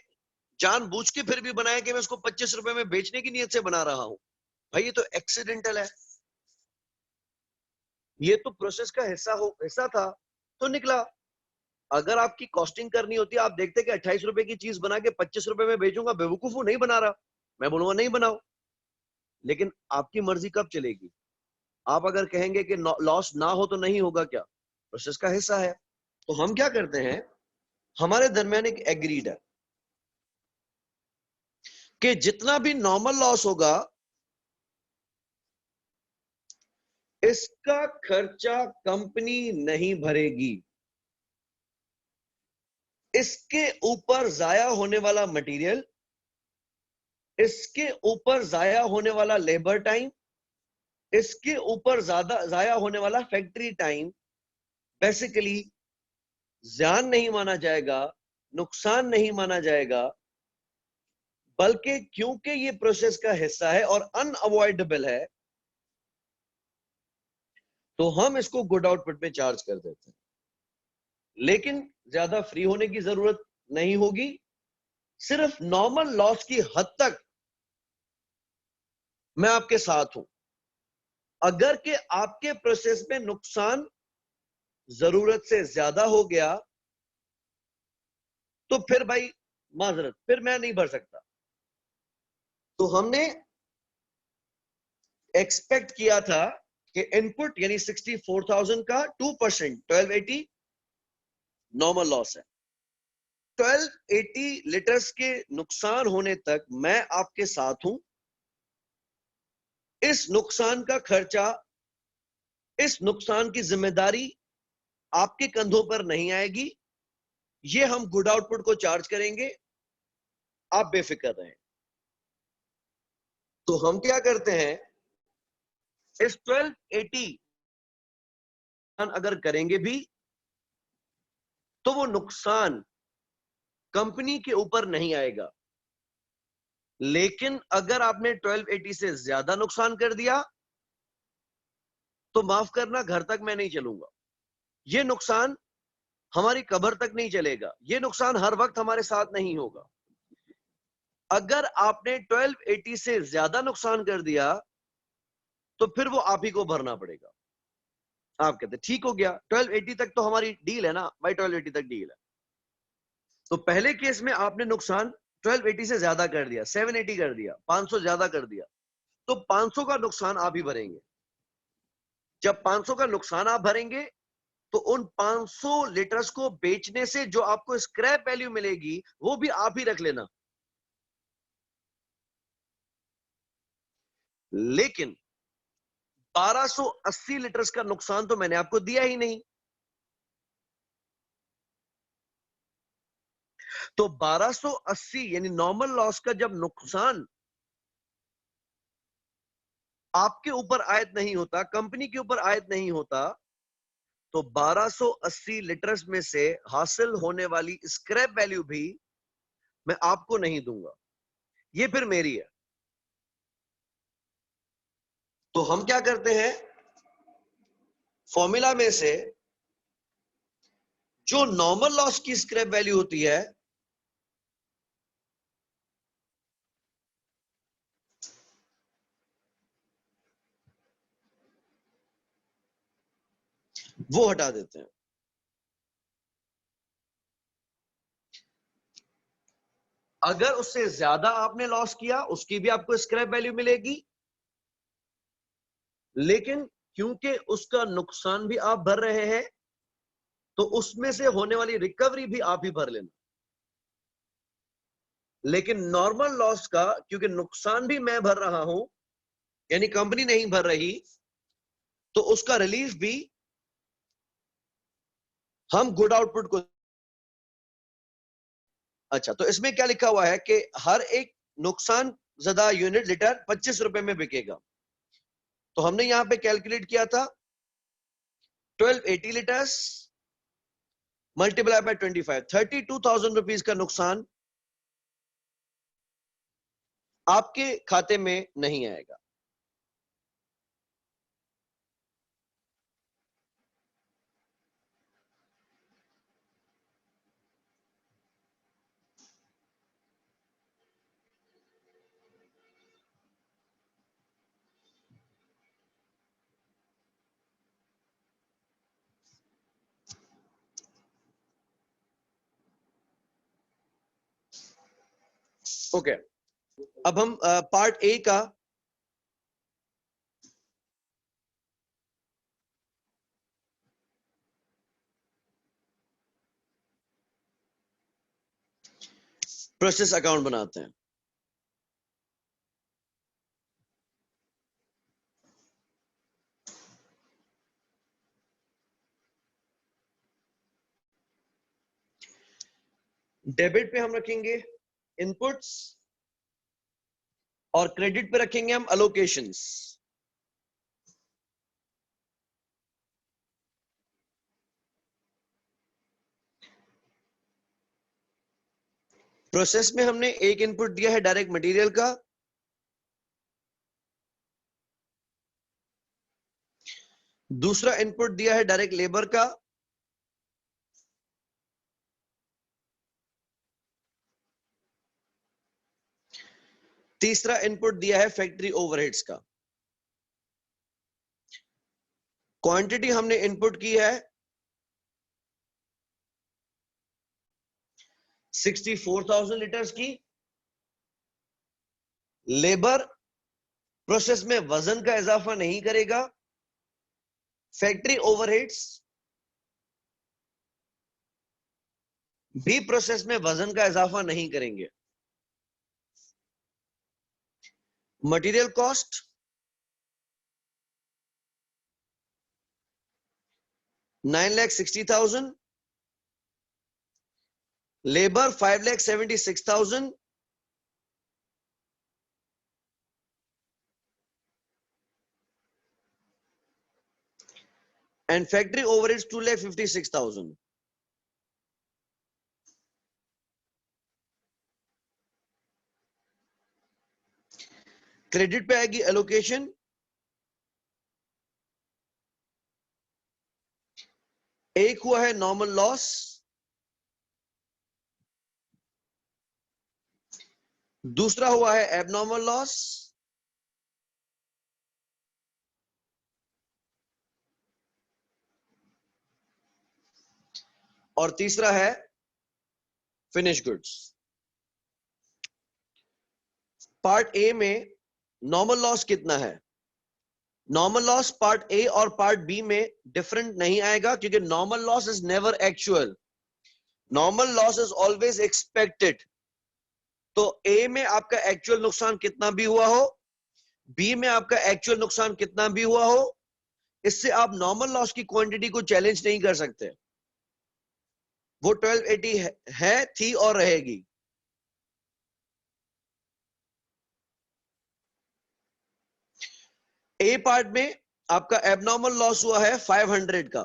जानबूझ के फिर भी बनाया कि मैं उसको 25 रुपए में बेचने की नीयत से बना रहा हूं। भाई ये तो एक्सीडेंटल है, ये तो प्रोसेस का हिस्सा था तो निकला। अगर आपकी कॉस्टिंग करनी होती है, आप देखते कि 28 रुपए की चीज बना के 25 रुपए में बेचूंगा, बेवकूफ हूं, नहीं बना रहा, मैं बोलूंगा नहीं बनाओ। लेकिन आपकी मर्जी कब चलेगी? आप अगर कहेंगे कि लॉस ना हो तो नहीं होगा, क्या प्रोसेस का हिस्सा है। तो हम क्या करते हैं, हमारे दरमियान एक एग्रीड है कि जितना भी नॉर्मल लॉस होगा इसका खर्चा कंपनी नहीं भरेगी। इसके ऊपर जाया होने वाला मटेरियल, इसके ऊपर जाया होने वाला लेबर टाइम, इसके ऊपर ज्यादा जाया होने वाला फैक्ट्री टाइम बेसिकली ज़ियान नहीं माना जाएगा, नुकसान नहीं माना जाएगा, बल्कि क्योंकि ये प्रोसेस का हिस्सा है और अनअवॉइडेबल है तो हम इसको गुड आउटपुट में चार्ज कर देते हैं। लेकिन ज्यादा फ्री होने की जरूरत नहीं होगी, सिर्फ नॉर्मल लॉस की हद तक मैं आपके साथ हूं। अगर के आपके प्रोसेस में नुकसान जरूरत से ज्यादा हो गया तो फिर भाई माजरत, फिर मैं नहीं भर सकता। तो हमने एक्सपेक्ट किया था कि इनपुट यानी 64,000 का 2% 1280 नॉर्मल लॉस है। 1280 लीटर्स के नुकसान होने तक मैं आपके साथ हूं। इस नुकसान का खर्चा, इस नुकसान की जिम्मेदारी आपके कंधों पर नहीं आएगी, ये हम गुड आउटपुट को चार्ज करेंगे, आप बेफिक्र रहें। तो हम क्या करते हैं, इस 1280 अगर करेंगे भी तो वो नुकसान कंपनी के ऊपर नहीं आएगा। लेकिन अगर आपने 1280 से ज्यादा नुकसान कर दिया तो माफ करना, घर तक मैं नहीं चलूंगा। ये नुकसान हमारी कब्र तक नहीं चलेगा, ये नुकसान हर वक्त हमारे साथ नहीं होगा। अगर आपने 1280 से ज्यादा नुकसान कर दिया तो फिर वो आप ही को भरना पड़ेगा। आप कहते ठीक हो गया, 1280 तक तो हमारी डील है ना भाई, 1280 तक डील है। तो पहले केस में आपने नुकसान 1280 से ज्यादा कर दिया, 780 कर दिया, 500 ज्यादा कर दिया, तो 500 का नुकसान आप ही भरेंगे। जब 500 का नुकसान आप भरेंगे तो उन 500 लीटर्स को बेचने से जो आपको स्क्रैप वैल्यू मिलेगी वो भी आप ही रख लेना। लेकिन 1280 लीटर्स का नुकसान तो मैंने आपको दिया ही नहीं। तो 1280 यानी नॉर्मल लॉस का जब नुकसान आपके ऊपर आयद नहीं होता, कंपनी के ऊपर आयद नहीं होता, तो 1280 लीटर्स में से हासिल होने वाली स्क्रैप वैल्यू भी मैं आपको नहीं दूंगा, ये फिर मेरी है। तो हम क्या करते हैं, फॉर्मूला में से जो नॉर्मल लॉस की स्क्रैप वैल्यू होती है वो हटा देते हैं। अगर उससे ज्यादा आपने लॉस किया उसकी भी आपको स्क्रैप वैल्यू मिलेगी, लेकिन क्योंकि उसका नुकसान भी आप भर रहे हैं, तो उसमें से होने वाली रिकवरी भी आप ही भर लेना। लेकिन नॉर्मल लॉस का, क्योंकि नुकसान भी मैं भर रहा हूं, यानी कंपनी नहीं भर रही, तो उसका रिलीफ भी हम गुड आउटपुट को। अच्छा, तो इसमें क्या लिखा हुआ है कि हर एक नुकसान ज़दा यूनिट लीटर 25 रुपए में बिकेगा। तो हमने यहां पे कैलकुलेट किया था 1280 लीटर्स मल्टीप्लाई बाय 25, 32,000 रुपीज का नुकसान आपके खाते में नहीं आएगा। ओके, अब हम पार्ट ए का प्रोसेस अकाउंट बनाते हैं। डेबिट पे हम रखेंगे इनपुट्स और क्रेडिट पे रखेंगे हम अलोकेशंस। प्रोसेस में हमने एक इनपुट दिया है डायरेक्ट मटेरियल का, दूसरा इनपुट दिया है डायरेक्ट लेबर का, तीसरा इनपुट दिया है फैक्ट्री ओवरहेड्स का। क्वांटिटी हमने इनपुट की है 64,000 लीटर्स की। लेबर प्रोसेस में वजन का इजाफा नहीं करेगा, फैक्ट्री ओवरहेड्स भी प्रोसेस में वजन का इजाफा नहीं करेंगे। Material cost 9,60,000, labour 5,76,000, and factory overheads 2,56,000. Credit पे आएगी एलोकेशन, एक हुआ है नॉर्मल लॉस, दूसरा हुआ है एबनॉर्मल लॉस, और तीसरा है फिनिश गुड्स। पार्ट ए में नॉर्मल लॉस कितना है? नॉर्मल लॉस पार्ट ए और पार्ट बी में डिफरेंट नहीं आएगा, क्योंकि normal loss is never actual, normal loss is always expected. तो ए में आपका एक्चुअल नुकसान कितना भी हुआ हो, बी में आपका एक्चुअल नुकसान कितना भी हुआ हो, इससे आप नॉर्मल लॉस की क्वांटिटी को चैलेंज नहीं कर सकते। वो 1280 है, थी और रहेगी। ए पार्ट में आपका एबनॉर्मल लॉस हुआ है 500 का,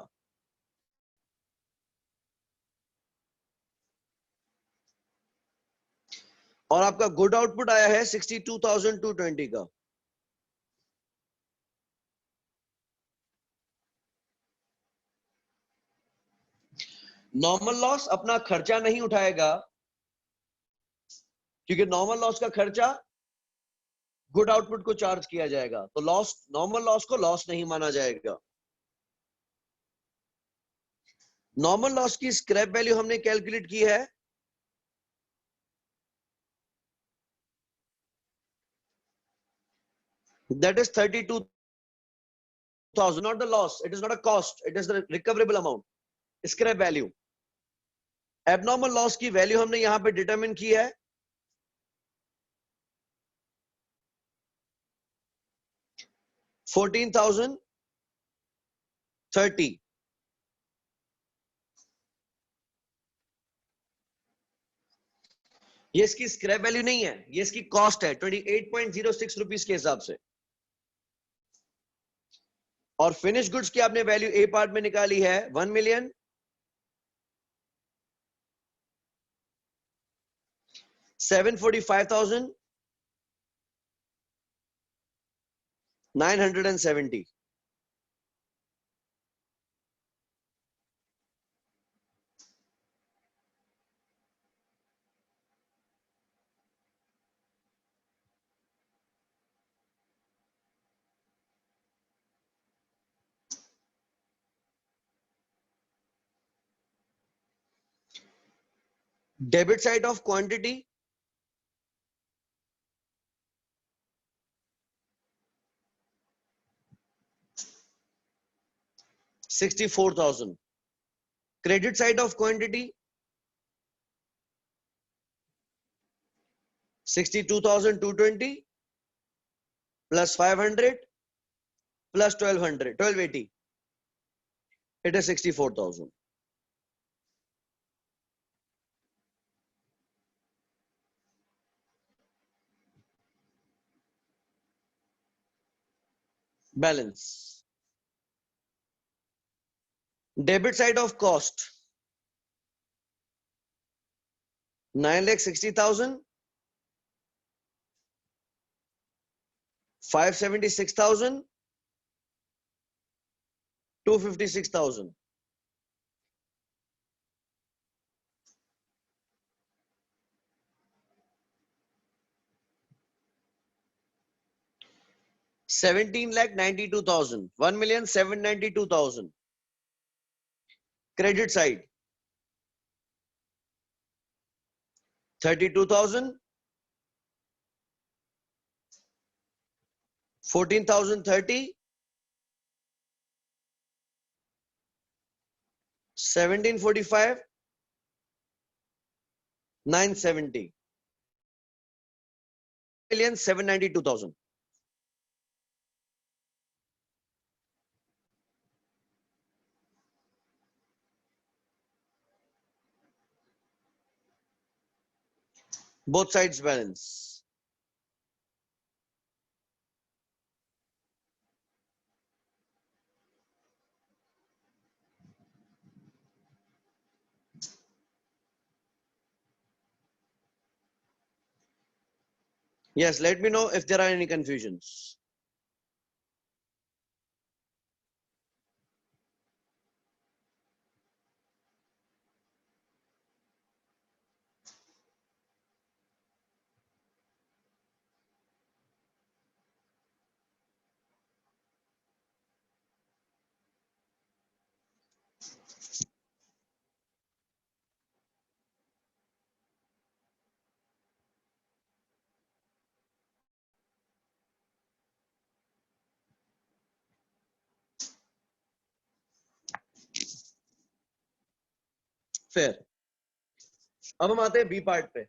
और आपका गुड आउटपुट आया है 62,220 का। नॉर्मल लॉस अपना खर्चा नहीं उठाएगा, क्योंकि नॉर्मल लॉस का खर्चा गुड आउटपुट को चार्ज किया जाएगा, तो लॉस, नॉर्मल लॉस को लॉस नहीं माना जाएगा। नॉर्मल लॉस की स्क्रैप वैल्यू हमने कैलकुलेट की है that is 32 1000, not the loss. It is not a cost. It is the recoverable amount. Scrap value. Abnormal loss की वैल्यू हमने यहां पे डिटरमिन की है 14,030. ये इसकी स्क्रैप वैल्यू नहीं है, ये इसकी कॉस्ट है 28.06 रुपीस के हिसाब से। और फिनिश गुड्स की आपने वैल्यू ए पार्ट में निकाली है 1,745,970. Debit side of quantity, $64,000. Credit side of quantity, 62,220 plus 500 plus 1,280. It is 64,000. Balance. Debit side of cost, 9,60,000, 576,000, 256,000. $17,92,000, 1,792,000. Credit side, 32,000, 14,030, 1,745, 970. 1,792,000. Both sides balance. Yes, let me know if there are any confusions. Fair. अब हम आते हैं B part पे।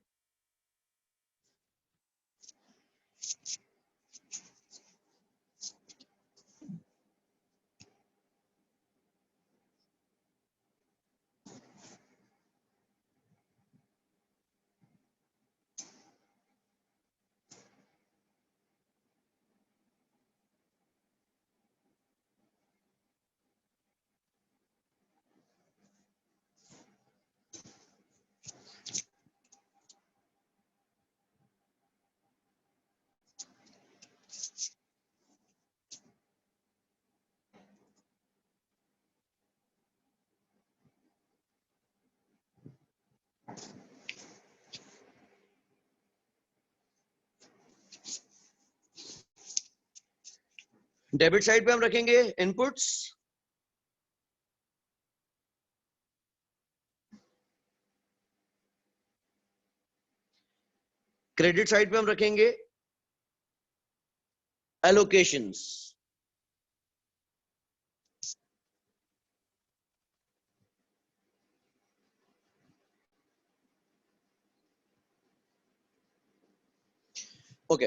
Debit side पे हम रखेंगे inputs, credit side पे हम रखेंगे एलोकेशंस। ओके,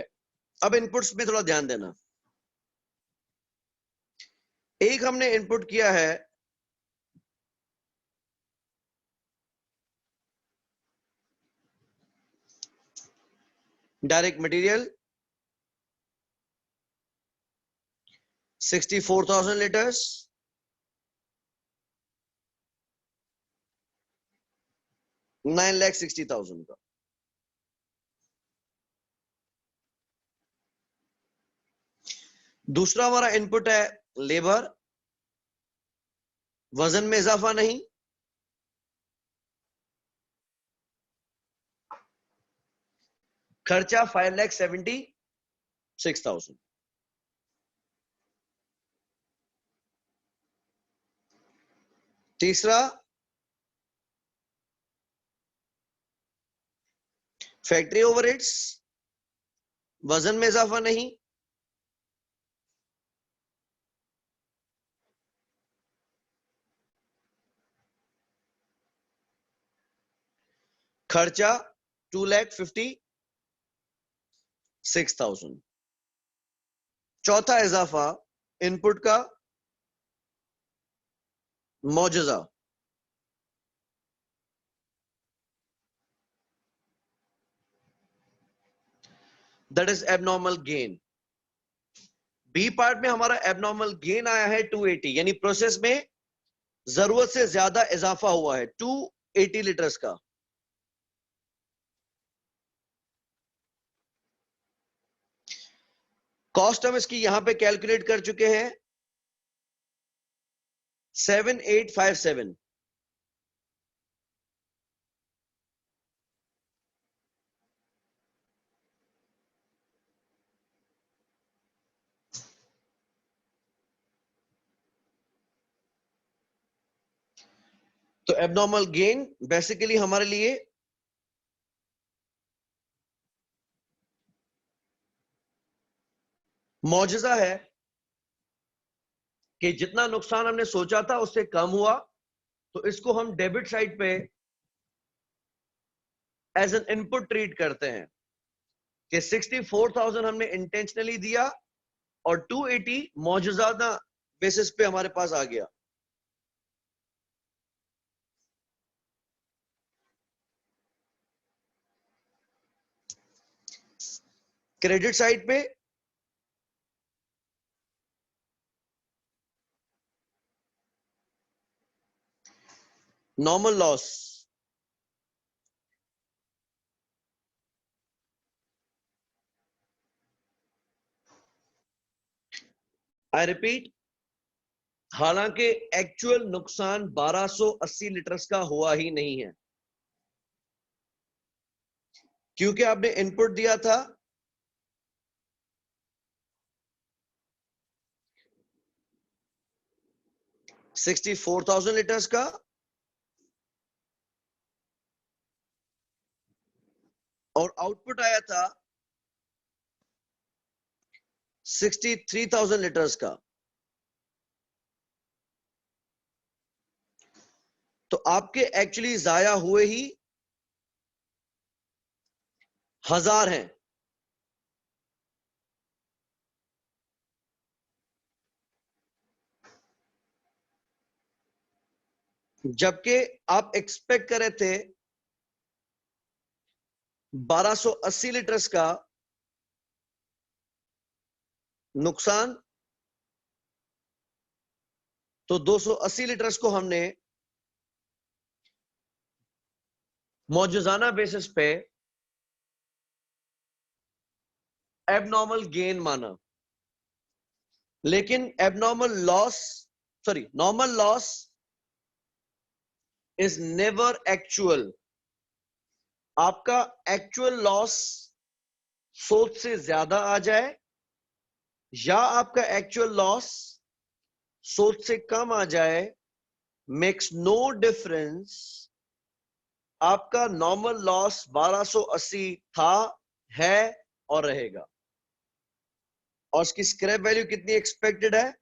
अब इनपुट्स पे थोड़ा ध्यान देना। एक हमने इनपुट किया है डायरेक्ट मटेरियल 64,000 लीटर्स, 9,60,000 का। दूसरा हमारा इनपुट है लेबर, वजन में इजाफा नहीं, खर्चा 5,76,000। तीसरा फैक्ट्री ओवरहेड्स, वजन में इजाफा नहीं, खर्चा 2,56,000। चौथा इजाफा इनपुट का मौजूदा, that is abnormal gain. B part में हमारा एबनॉर्मल गेन आया है 280, यानी प्रोसेस में जरूरत से ज्यादा इजाफा हुआ है 280 लीटर्स का। कॉस्ट हम इसकी यहां पे कैलकुलेट कर चुके हैं 7,857। तो एबनॉर्मल गेन बेसिकली हमारे लिए मौजूदा है कि जितना नुकसान हमने सोचा था उससे कम हुआ, तो इसको हम डेबिट साइड पे एज एन इनपुट ट्रीट करते हैं कि 64,000 हमने इंटेंशनली दिया और 280 मौजूदा बेसिस पे हमारे पास आ गया। क्रेडिट साइड पे नॉर्मल लॉस, आई रिपीट, हालांकि एक्चुअल नुकसान 1280 लीटर्स का हुआ ही नहीं है, क्योंकि आपने इनपुट दिया था 64,000 लीटर्स का और आउटपुट आया था 63,000 लीटर्स का। तो आपके एक्चुअली जाया हुए ही 1,000 हैं। जबकि आप एक्सपेक्ट कर रहे थे 1280 लीटर्स का नुकसान, तो 280 लीटर्स को हमने मौजूदाना बेसिस पे एबनॉर्मल गेन माना, लेकिन normal loss is never actual. आपका एक्चुअल लॉस सोच से ज्यादा आ जाए या आपका एक्चुअल लॉस सोच से कम आ जाए, मेक्स नो डिफरेंस। आपका नॉर्मल लॉस 1280 था, है और रहेगा। और उसकी स्क्रैप वैल्यू कितनी एक्सपेक्टेड है?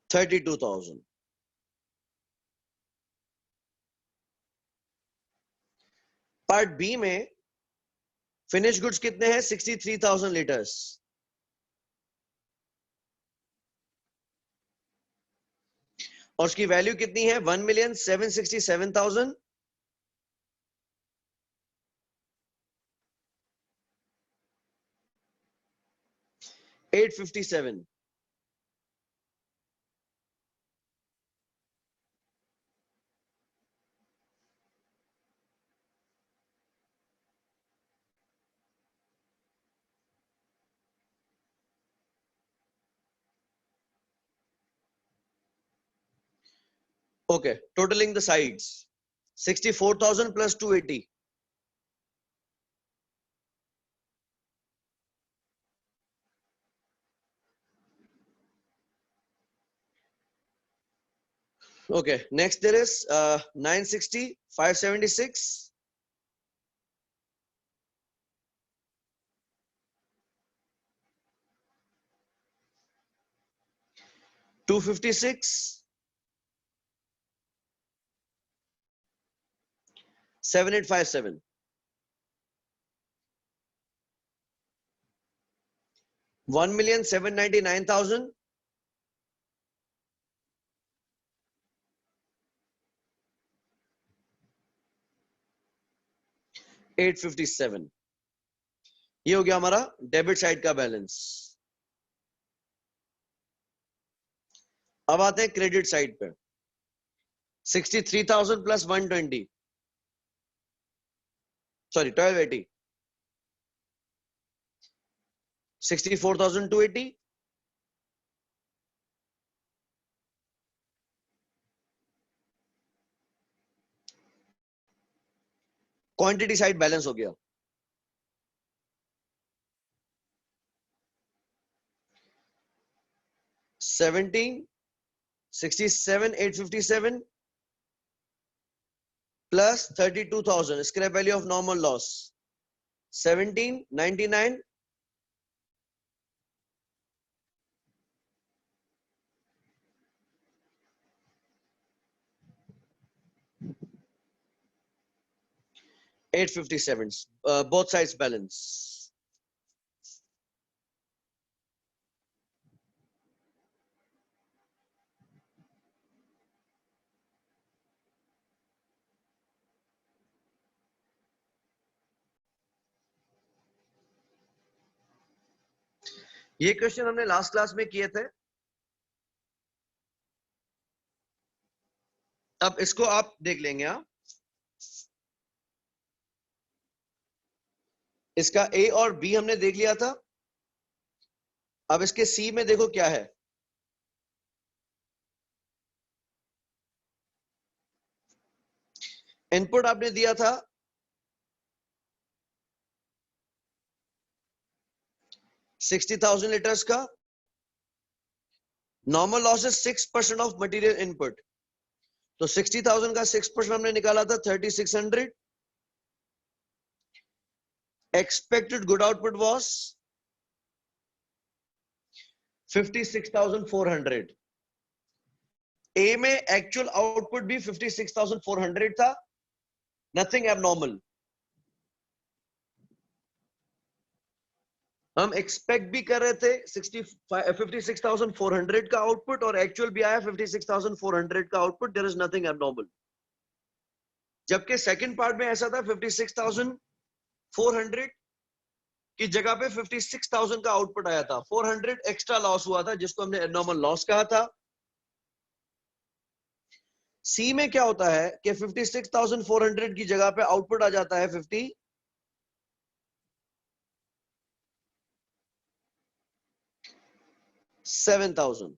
32,000। पार्ट बी में फिनिश गुड्स कितने हैं? 63,000 लीटर्स। और उसकी वैल्यू कितनी है? 1,767,000 857। Okay, totaling the sides, 64,000 plus 280. Okay, next there is 960, 576. 256, 7857. 1,799,000 857। ये हो गया हमारा डेबिट साइड का बैलेंस। अब आते हैं क्रेडिट साइड पे। 63,000 plus 120, sorry 1280, 64,280, quantity side balance हो गया। Seventeen 67,857 plus 32,000 scrap value of normal loss 17,99 857, both sides balance। ये क्वेश्चन हमने लास्ट क्लास में किए थे। अब इसको आप देख लेंगे। आप इसका ए और बी हमने देख लिया था। अब इसके सी में देखो क्या है। इनपुट आपने दिया था 60,000 लीटर्स का। Normal loss is 6% of material input, तो 60,000 का 6% हमने निकाला था 3,600। Expected good output was 56,400। ए में एक्चुअल आउटपुट भी 56,400 था, नथिंग एबनॉर्मल। हम एक्सपेक्ट भी कर रहे थे 56,400 का आउटपुट और एक्चुअल भी आया 56,400 का output. There is nothing abnormal. जबकि सेकंड पार्ट में ऐसा था 56,400 की जगह पे 56,000 का आउटपुट आया था। 400 एक्स्ट्रा लॉस हुआ था जिसको हमने एबनॉर्मल लॉस कहा था। सी में क्या होता है कि 56,400 की जगह पे आउटपुट आ जाता है 57,000।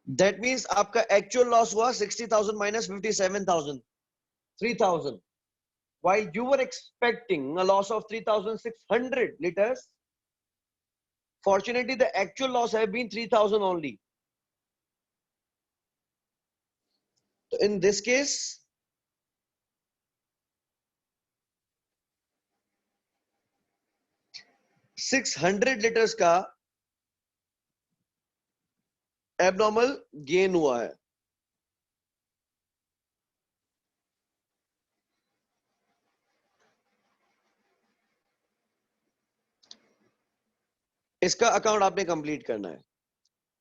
दैट मींस आपका एक्चुअल लॉस हुआ 60,000 minus 57,000, 3,000। While you were expecting a loss of 3,600 liters, fortunately the actual loss have been 3,000 only. So in this case, 600 liters का एबनॉर्मल गेन हुआ है। इसका अकाउंट आपने कंप्लीट करना है.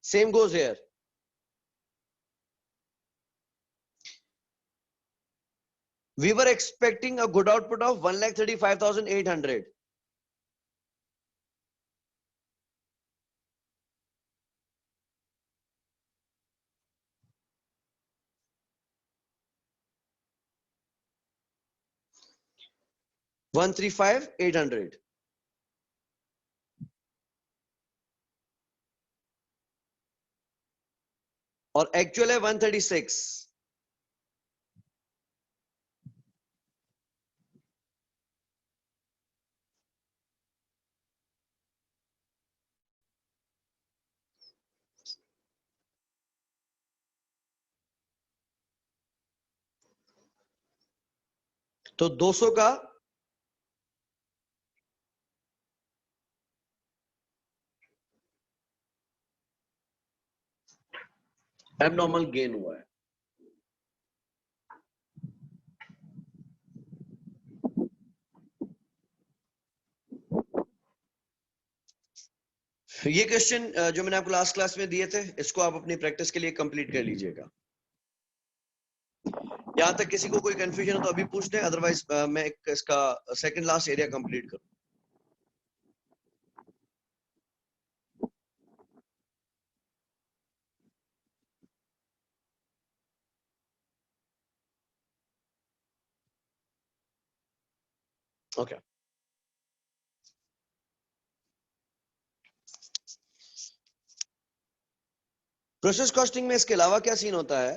Same goes here. We were expecting a good output of 1,35,800. $135,800. और actual है 136. तो 200 का एबनॉर्मल गेन हुआ है. ये क्वेश्चन जो मैंने आपको लास्ट क्लास में दिए थे, इसको आप अपनी प्रैक्टिस के लिए कंप्लीट कर लीजिएगा. यहां तक किसी को कोई कंफ्यूजन हो तो अभी पूछ दें, अदरवाइज मैं इसका सेकंड लास्ट एरिया कंप्लीट करूं. ओके. प्रोसेस कॉस्टिंग में इसके अलावा क्या सीन होता है?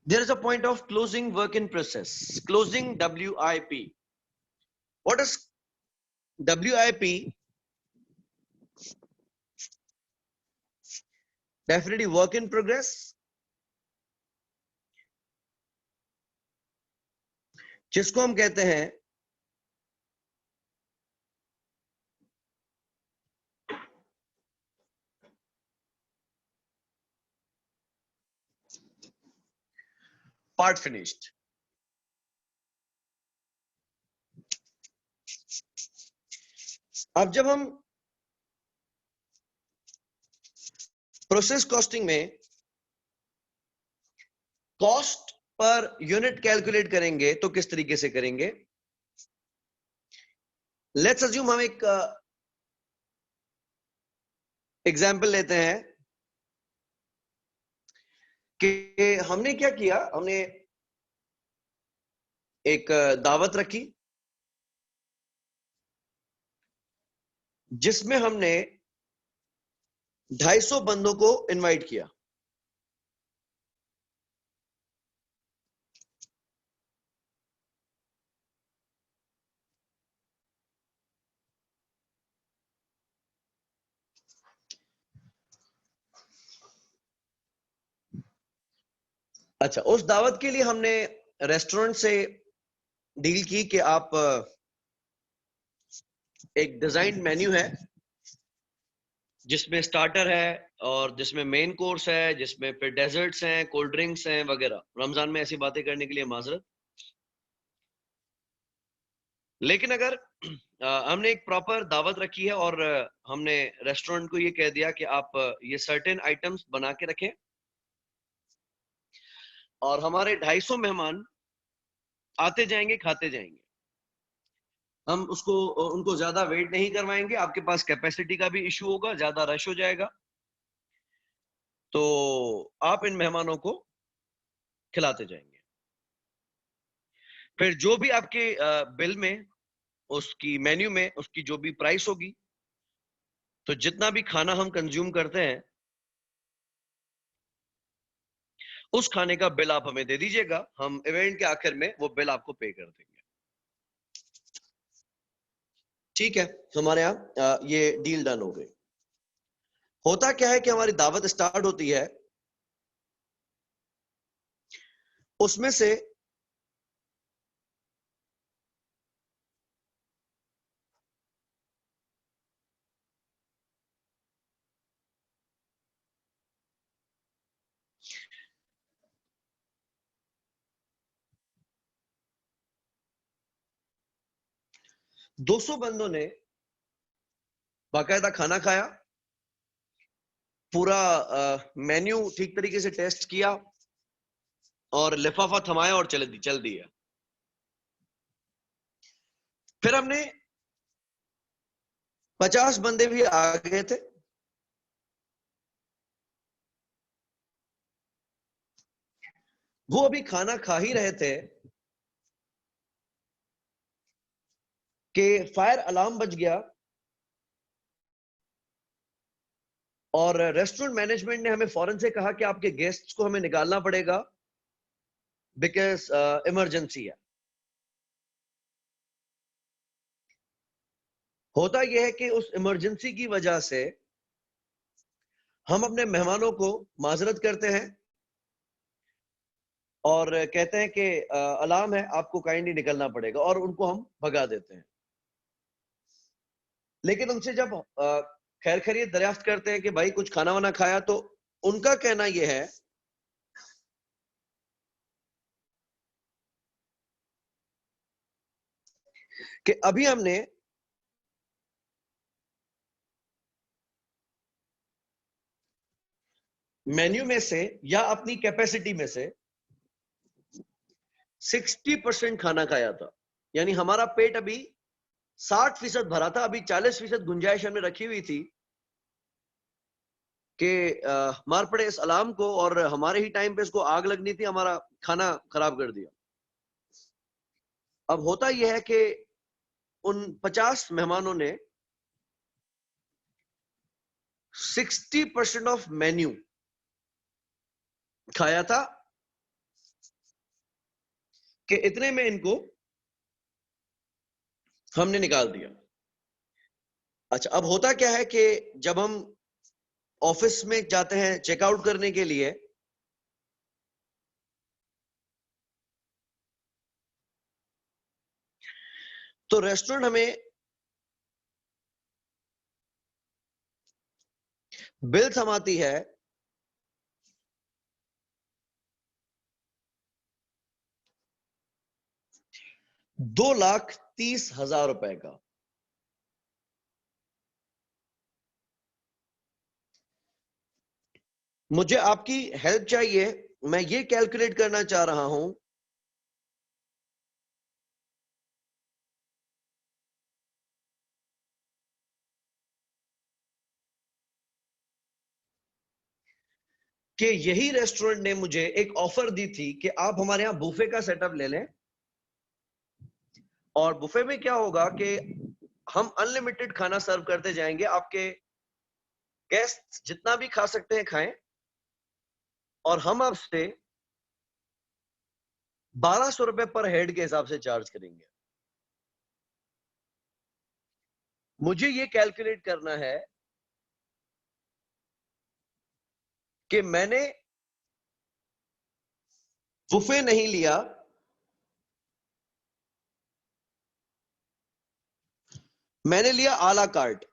There is a point of closing work in process. Closing WIP. What is WIP? Definitely work in progress. जिसको हम कहते हैं पार्ट फिनिश्ड. अब जब हम प्रोसेस कॉस्टिंग में कॉस्ट पर यूनिट कैलकुलेट करेंगे तो किस तरीके से करेंगे? लेट्स अज्यूम हम एक एग्जाम्पल लेते हैं कि हमने क्या किया. हमने एक दावत रखी जिसमें हमने 250 बंदों को इनवाइट किया. अच्छा, उस दावत के लिए हमने रेस्टोरेंट से डील की कि आप एक डिजाइन मेन्यू है जिसमें स्टार्टर है और जिसमें मेन कोर्स है, जिसमें फिर डेजर्ट्स हैं, कोल्ड ड्रिंक्स हैं वगैरह. रमजान में ऐसी बातें करने के लिए माजरत. लेकिन अगर हमने एक प्रॉपर दावत रखी है और हमने रेस्टोरेंट को ये कह दिया कि आप ये सर्टेन आइटम्स बना के रखें और हमारे 250 मेहमान आते जाएंगे, खाते जाएंगे, हम उसको उनको ज्यादा वेट नहीं करवाएंगे. आपके पास कैपेसिटी का भी इशू होगा, ज्यादा रश हो जाएगा, तो आप इन मेहमानों को खिलाते जाएंगे. फिर जो भी आपके बिल में, उसकी मेन्यू में, उसकी जो भी प्राइस होगी, तो जितना भी खाना हम कंज्यूम करते हैं उस खाने का बिल आप हमें दे दीजिएगा. हम इवेंट के आखिर में वो बिल आपको पे कर देंगे. ठीक है, हमारे यहाँ ये डील डन हो गई. होता क्या है कि हमारी दावत स्टार्ट होती है, उसमें से 200 बंदों ने बाकायदा खाना खाया, पूरा मेन्यू ठीक तरीके से टेस्ट किया और लिफाफा थमाया और चल दिया। फिर हमने 50 बंदे भी आ गए थे, वो अभी खाना खा ही रहे थे कि फायर अलार्म बज गया और रेस्टोरेंट मैनेजमेंट ने हमें फौरन से कहा कि आपके गेस्ट्स को हमें निकालना पड़ेगा बिकॉज इमरजेंसी है। होता यह है कि उस इमरजेंसी की वजह से हम अपने मेहमानों को माजरत करते हैं और कहते हैं कि अलार्म है, आपको काइंडली निकलना पड़ेगा, और उनको हम भगा देते हैं। लेकिन उनसे जब खैर खैरियत दरियाफ्त करते हैं कि भाई कुछ खाना वाना खाया, तो उनका कहना यह है कि अभी हमने मेन्यू में से या अपनी कैपेसिटी में से 60% खाना खाया था, यानी हमारा पेट अभी 60% भरा था, अभी 40% गुंजाइश हमने रखी हुई थी कि मार पड़े इस अलार्म को और हमारे ही टाइम पे इसको आग लगनी थी, हमारा खाना खराब कर दिया। अब होता यह है कि उन 50 मेहमानों ने 60% ऑफ मेन्यू खाया था कि इतने में इनको हमने निकाल दिया। अच्छा, अब होता क्या है कि जब हम ऑफिस में जाते हैं चेकआउट करने के लिए, तो रेस्टोरेंट हमें बिल थमाती है ₹2,30,000 का। मुझे आपकी हेल्प चाहिए, मैं ये कैलकुलेट करना चाह रहा हूं कि यही रेस्टोरेंट ने मुझे एक ऑफर दी थी कि आप हमारे यहां बुफे का सेटअप ले लें, और बुफे में क्या होगा कि हम अनलिमिटेड खाना सर्व करते जाएंगे, आपके गेस्ट जितना भी खा सकते हैं खाएं, और हम आपसे ₹1,200 पर हेड के हिसाब से चार्ज करेंगे। मुझे ये कैलकुलेट करना है कि मैंने बुफे नहीं लिया, मैंने लिया आला कार्ट।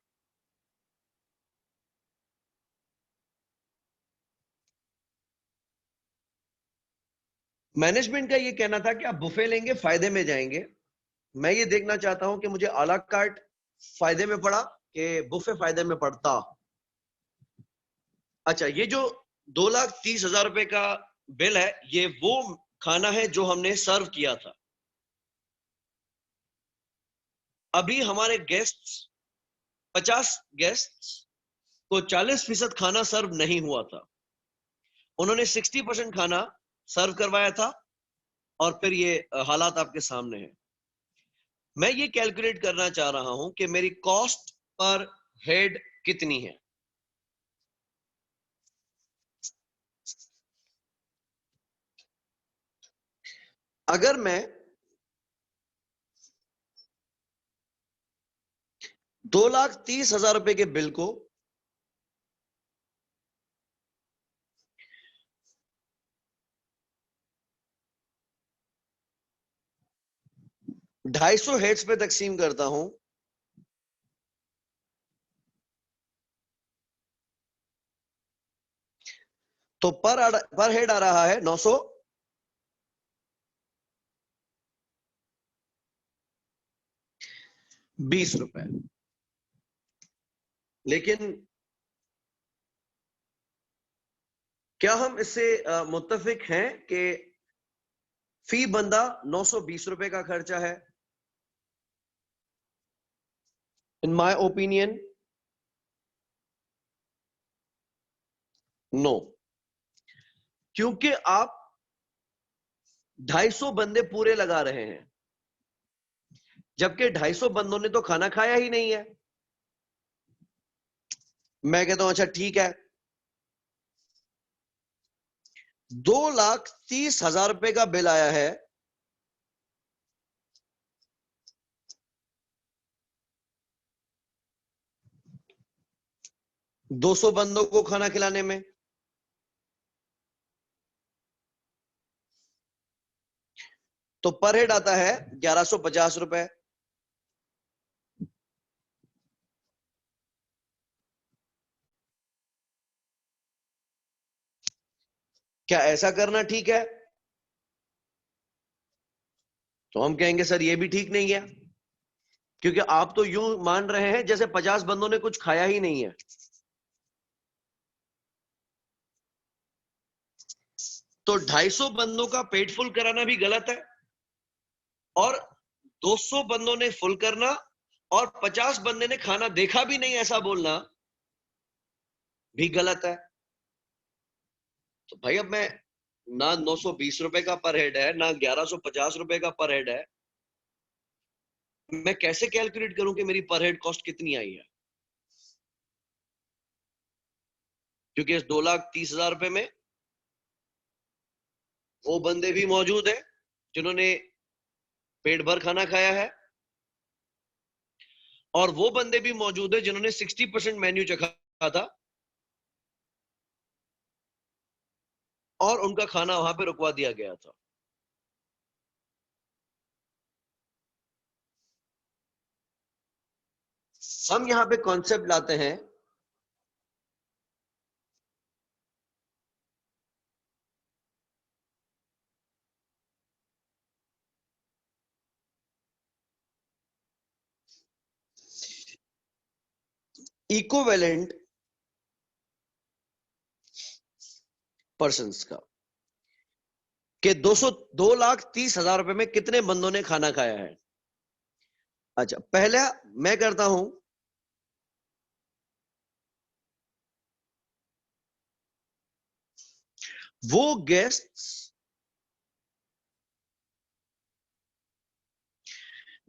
मैनेजमेंट का ये कहना था कि आप बुफे लेंगे फायदे में जाएंगे। मैं ये देखना चाहता हूं कि मुझे आला कार्ट फायदे में पड़ा कि बुफे फायदे में पड़ता। अच्छा, ये जो ₹2,30,000 का बिल है, ये वो खाना है जो हमने सर्व किया था। अभी हमारे गेस्ट्स 50 गेस्ट्स को 40% खाना सर्व नहीं हुआ था, उन्होंने 60% खाना सर्व करवाया था, और फिर ये हालात आपके सामने हैं। मैं ये कैलकुलेट करना चाह रहा हूं कि मेरी कॉस्ट पर हेड कितनी है। अगर मैं ₹2,30,000 के बिल को ₹250 हेड्स पे तकसीम करता हूं, तो पर हेड आ रहा है 900। 20 रुपए। लेकिन क्या हम इससे मुत्तफिक हैं कि फी बंदा 920 रुपए का खर्चा है? इन माय ओपिनियन नो, क्योंकि आप 250 बंदे पूरे लगा रहे हैं, जबकि 250 बंदों ने तो खाना खाया ही नहीं है। मैं कहता हूं अच्छा ठीक है, 2,30,000 रुपए का बिल आया है, दो 200 बंदों को खाना खिलाने में। तो पर हेड आता है 1150 रुपए। क्या ऐसा करना ठीक है? तो हम कहेंगे सर ये भी ठीक नहीं है, क्योंकि आप तो यूं मान रहे हैं जैसे 50 बंदों ने कुछ खाया ही नहीं है। तो 250 बंदों का पेट फुल कराना भी गलत है, और 200 बंदों ने फुल करना और 50 बंदे ने खाना देखा भी नहीं ऐसा बोलना भी गलत है। तो भाई अब मैं ना 920 रुपए का पर हेड है, ना 1150 रुपए का पर हेड है, मैं कैसे कैलकुलेट करूं कि मेरी पर हेड कॉस्ट कितनी आई है? क्योंकि इस 2,30,000 रुपए में वो बंदे भी मौजूद है जिन्होंने पेट भर खाना खाया है, और वो बंदे भी मौजूद है जिन्होंने 60% मेन्यू चखा था और उनका खाना वहां पे रुकवा दिया गया था। हम यहां पे कॉन्सेप्ट लाते हैं इक्विवेलेंट पर्सन्स का, कि 2,30,000 रुपए में कितने बंदों ने खाना खाया है। अच्छा, पहला मैं करता हूं वो गेस्ट्स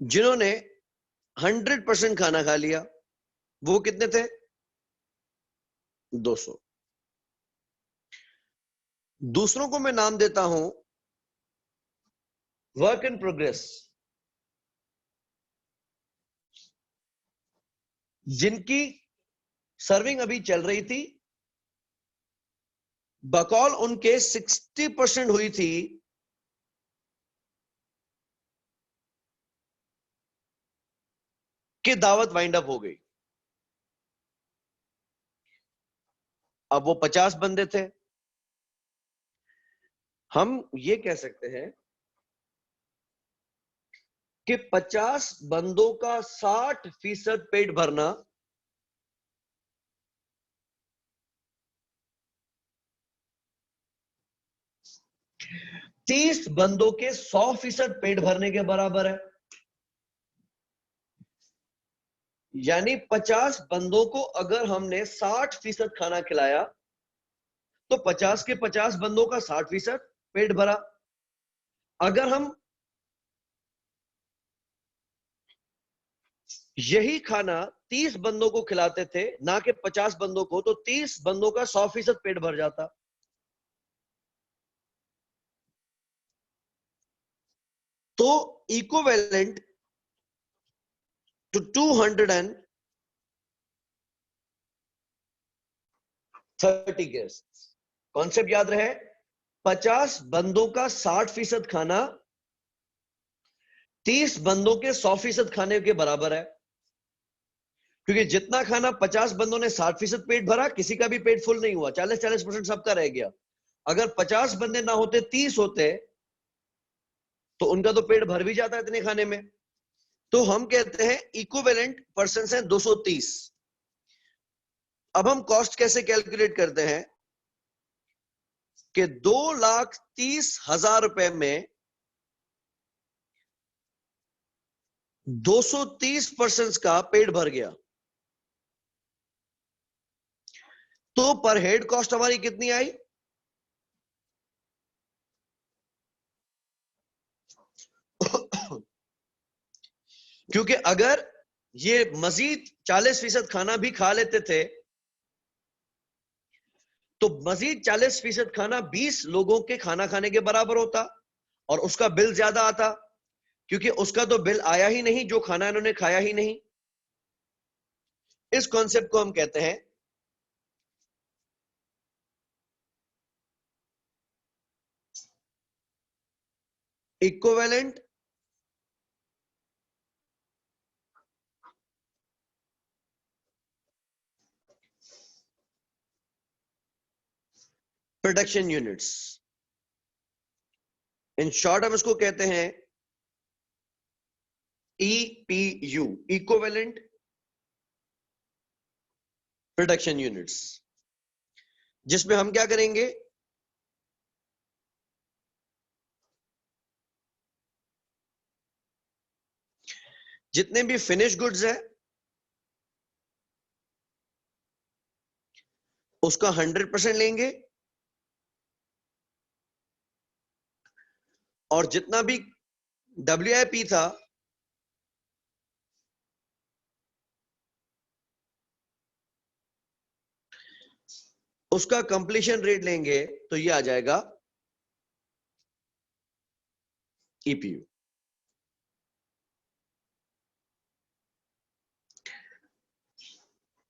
जिन्होंने 100% खाना खा लिया, वो कितने थे? 200। दूसरों को मैं नाम देता हूं वर्क इन प्रोग्रेस, जिनकी सर्विंग अभी चल रही थी, बकौल उनके 60% हुई थी, कि दावत वाइंड अप हो गई। अब वो 50 बंदे थे, हम ये कह सकते हैं कि 50 बंदों का 60% पेट भरना तीस बंदों के 100% पेट भरने के बराबर है। यानी 50 बंदों को अगर हमने 60% खाना खिलाया तो 50 के 50 बंदों का 60% पेट भरा। अगर हम यही खाना 30 बंदों को खिलाते थे, ना कि 50 बंदों को, तो 30 बंदों का 100% पेट भर जाता। तो इक्विवेलेंट टू 230 गेस्ट, कॉन्सेप्ट याद रहे, 50 बंदों का 60% खाना 30 बंदों के 100% खाने के बराबर है। क्योंकि जितना खाना 50 बंदों ने 60% पेट भरा, किसी का भी पेट फुल नहीं हुआ, 40% सबका रह गया। अगर 50 बंदे ना होते, 30 होते, तो उनका तो पेट भर भी जाता है इतने खाने में। तो हम कहते हैं इक्विवेलेंट पर्सन्स हैं 230। अब हम कॉस्ट कैसे कैलकुलेट करते हैं कि 2,30,000 रुपए में 230 पर्सन्स का पेट भर गया, तो पर हेड कॉस्ट हमारी कितनी आई? क्योंकि अगर ये मजीद 40% खाना भी खा लेते थे तो मजीद 40% खाना 20 लोगों के खाना खाने के बराबर होता और उसका बिल ज्यादा आता, क्योंकि उसका तो बिल आया ही नहीं, जो खाना इन्होंने खाया ही नहीं। इस कॉन्सेप्ट को हम कहते हैं equivalent production units. In short हम इसको कहते हैं EPU, इक्विवेलेंट प्रोडक्शन यूनिट्स, जिसमें हम क्या करेंगे, जितने भी फिनिश गुड्स है उसका 100% लेंगे और जितना भी WIP था उसका कंप्लीशन रेट लेंगे, तो ये आ जाएगा EPU।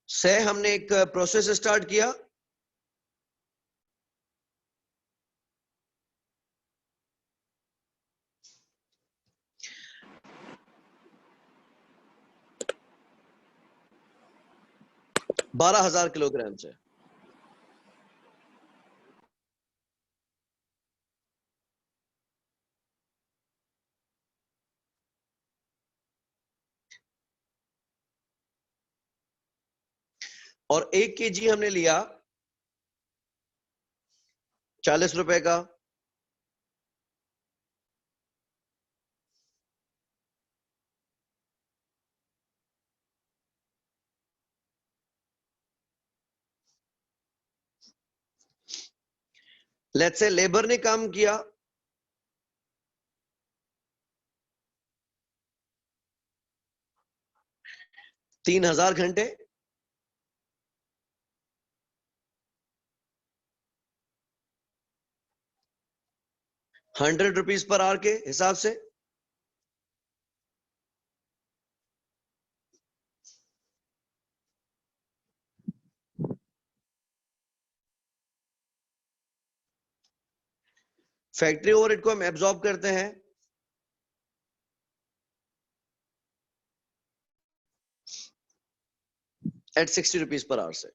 से हमने एक प्रोसेस स्टार्ट किया, बारह 12,000 किलोग्राम से। और 1 kg हमने लिया 40 रुपए का। लेट्स से लेबर ने काम किया 3,000 घंटे, ₹100 पर आवर के हिसाब से। फैक्ट्री ओवरहेड को हम एब्जॉर्ब करते हैं एट ₹60 पर आवर से।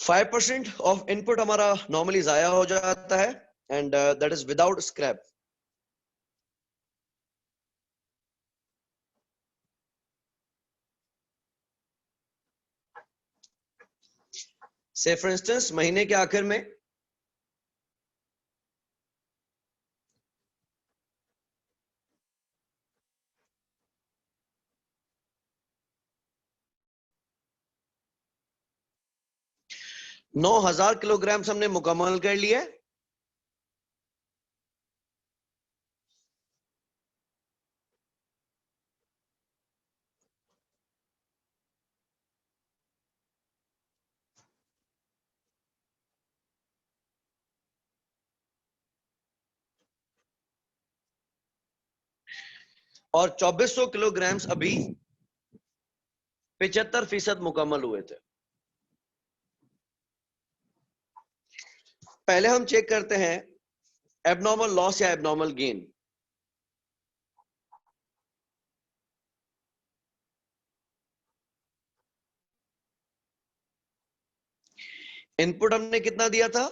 फाइव 5% ऑफ इनपुट हमारा नॉर्मली जाया हो जाता है, and that is without scrap. से फॉर इंस्टेंस महीने के आखिर में $9,000 किलोग्राम हमने मुकम्मल कर लिया। और 2400 किलोग्राम अभी 75% मुकम्मल हुए थे। पहले हम चेक करते हैं एबनॉर्मल लॉस या एबनॉर्मल गेन? इनपुट हमने कितना दिया था?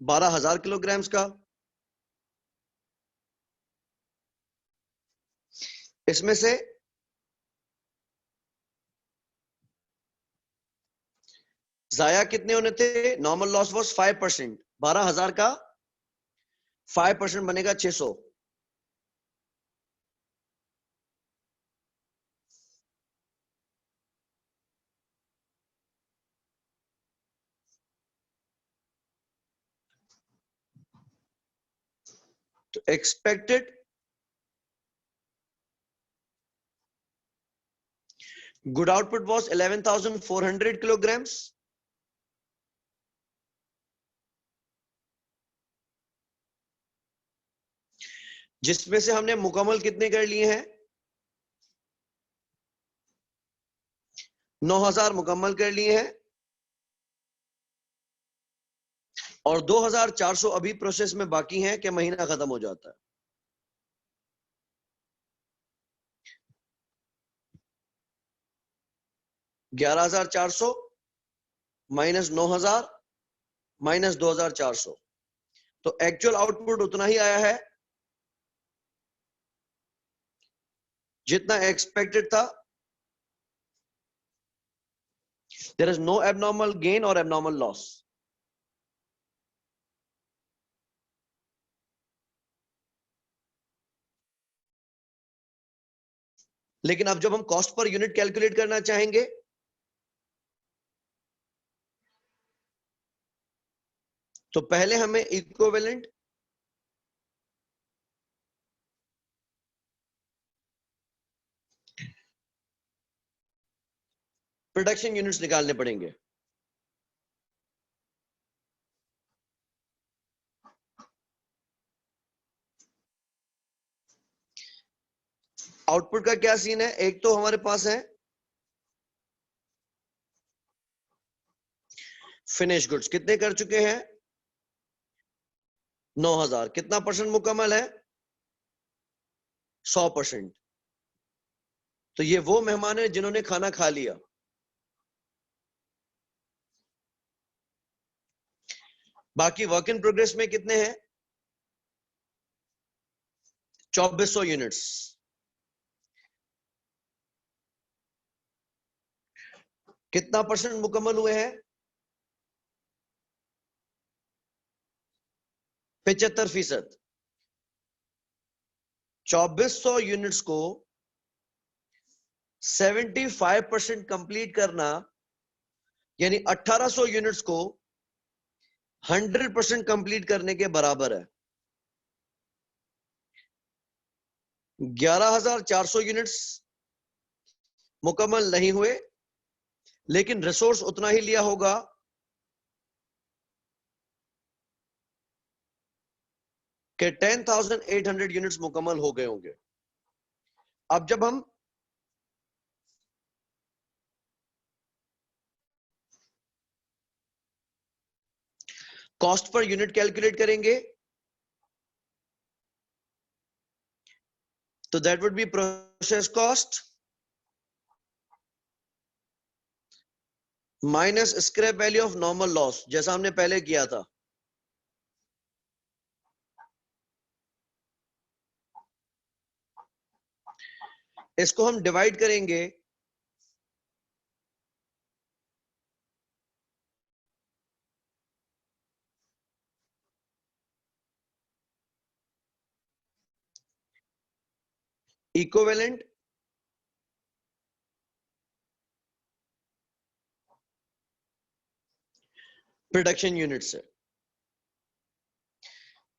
12,000 किलोग्राम्स का। इसमें से जाया कितने होने थे? Normal loss was 5%। 12,000 का 5% बनेगा 600। तो expected good output was 11,400 kilograms, जिसमें से हमने मुकम्मल कितने कर लिए हैं? 9,000 मुकम्मल कर लिए हैं और 2,400 अभी प्रोसेस में बाकी हैं कि महीना खत्म हो जाता है। $11,400 माइनस 9,000 माइनस 2,400, तो एक्चुअल आउटपुट उतना ही आया है जितना एक्सपेक्टेड था। There is no abnormal gain और एबनॉर्मल लॉस। लेकिन अब जब हम कॉस्ट पर यूनिट कैलकुलेट करना चाहेंगे तो पहले हमें इक्विवेलेंट प्रोडक्शन यूनिट्स निकालने पड़ेंगे। आउटपुट का क्या सीन है? एक तो हमारे पास है फिनिश गुड्स, कितने कर चुके हैं? 9,000। कितना परसेंट मुकम्मल है? 100%। तो ये वो मेहमान है जिन्होंने खाना खा लिया। बाकी वर्क इन प्रोग्रेस में कितने हैं? 2400 यूनिट्स। कितना परसेंट मुकम्मल हुए हैं? 75%। 2400 यूनिट्स को 75% कंप्लीट करना यानी 1800 यूनिट्स को 100% कंप्लीट करने के बराबर है। 11,400 यूनिट्स मुकम्मल नहीं हुए, लेकिन रिसोर्स उतना ही लिया होगा कि 10,800 यूनिट्स मुकम्मल हो गए होंगे। अब जब हम कॉस्ट पर यूनिट कैलकुलेट करेंगे तो that would be process cost minus scrap value of normal loss, जैसा हमने पहले किया था। इसको हम डिवाइड करेंगे इक्विवेलेंट प्रोडक्शन यूनिट से।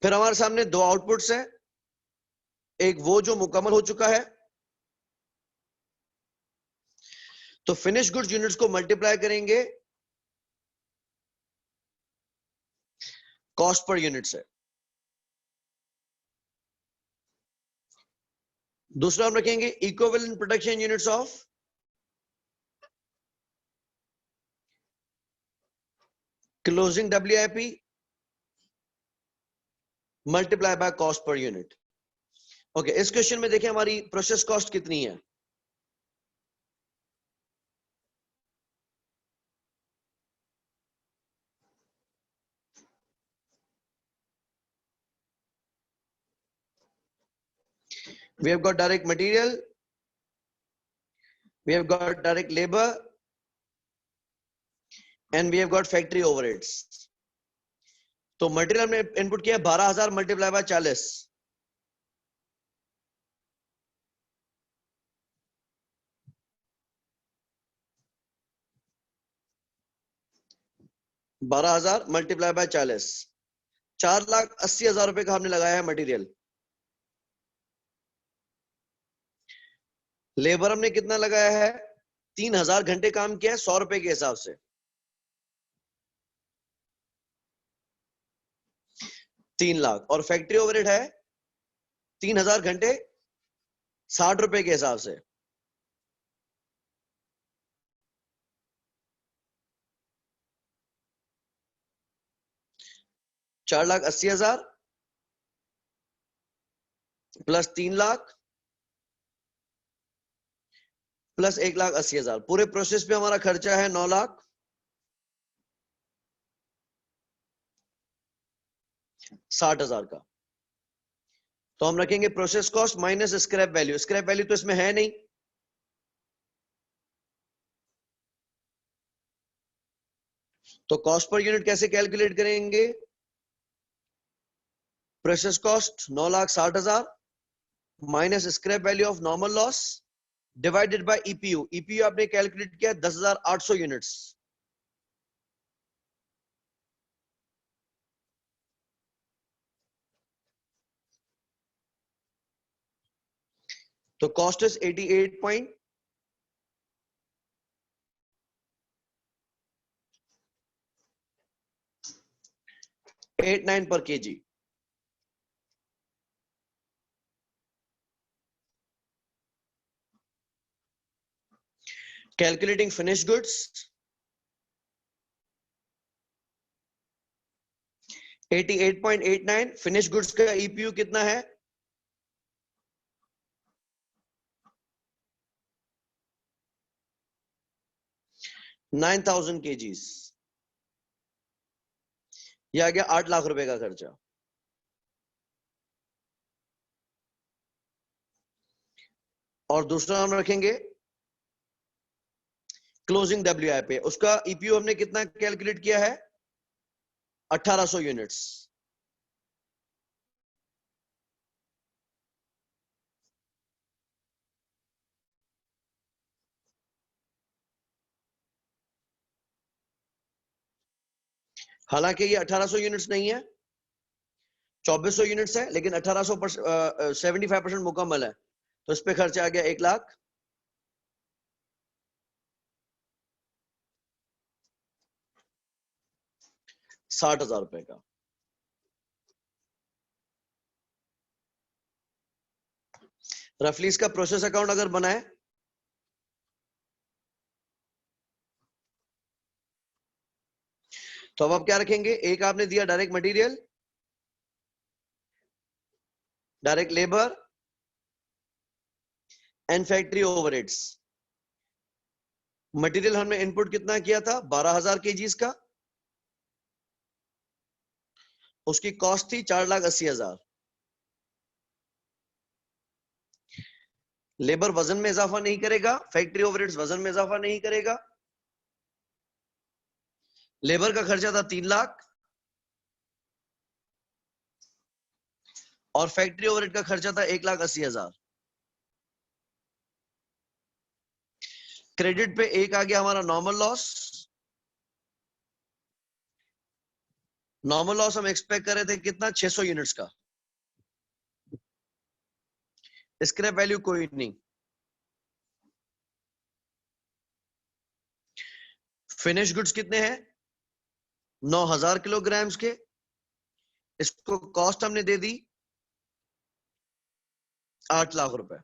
फिर हमारे सामने दो आउटपुट्स हैं, एक वो जो मुकम्मल हो चुका है, तो फिनिश गुड्स यूनिट्स को मल्टीप्लाई करेंगे कॉस्ट पर यूनिट से। दूसरा हम रखेंगे equivalent production units of closing WIP multiply by cost per unit. Okay, इस क्वेश्चन में देखें हमारी प्रोसेस कॉस्ट कितनी है। We have got direct material, we have got direct labor, and we have got factory overheads. तो material हमने input किया 12,000 multiply by 40, बारह हजार मल्टीप्लाई बाय 40, 4,80,000 रुपए का हमने लगाया है मटेरियल। लेबर हमने कितना लगाया है, 3,000 घंटे काम किया है 100 रुपए के हिसाब से, 3 लाख। और फैक्ट्री ओवरहेड है 3,000 घंटे 60 रुपए के हिसाब से, 4,80,000 प्लस 3 लाख प्लस 1,80,000। पूरे प्रोसेस पे हमारा खर्चा है 9,60,000 का। तो हम रखेंगे process cost minus scrap value. Scrap value तो इसमें है नहीं, तो कॉस्ट पर यूनिट कैसे कैलकुलेट करेंगे। Process cost 9,60,000 minus scrap value of normal loss divided by EPU. EPU आपने कैलकुलेट किया 10,800 यूनिट्स। तो कॉस्ट इज 88.89 पर KG. Calculating finish goods 88.89। Finish goods का ईपीयू कितना है, 9,000 kgs। यह आ गया 8 लाख रुपए का खर्चा। और दूसरा हम रखेंगे क्लोजिंग डब्ल्यूआई पे। उसका ईपीयू हमने कितना कैलकुलेट किया है, 1,800 यूनिट्स। हालांकि ये 1,800 यूनिट्स नहीं है, 2,400 यूनिट्स है, लेकिन 1,800 75% मुकम्मल है, तो इस पे खर्चा आ गया 1,60,000 रुपए का। रफली इसका प्रोसेस अकाउंट अगर बनाए तो अब आप क्या रखेंगे, एक आपने दिया direct material, direct labour and factory overheads. Material हमने इनपुट कितना किया था, 12,000 केजीज का, उसकी कॉस्ट थी 4,80,000। लेबर वजन में इजाफा नहीं करेगा, फैक्ट्री ओवरहेड्स वजन में इजाफा नहीं करेगा। लेबर का खर्चा था 3 लाख और फैक्ट्री ओवरहेड का खर्चा था 1,80,000। क्रेडिट पे एक आ गया हमारा नॉर्मल लॉस। नॉर्मल लॉस हम एक्सपेक्ट कर रहे थे कितना, 600 यूनिट्स का। स्क्रैप वैल्यू कोई नहीं। फिनिश गुड्स कितने हैं, 9,000 किलोग्राम्स के। इसको कॉस्ट हमने दे दी 8 लाख रुपए।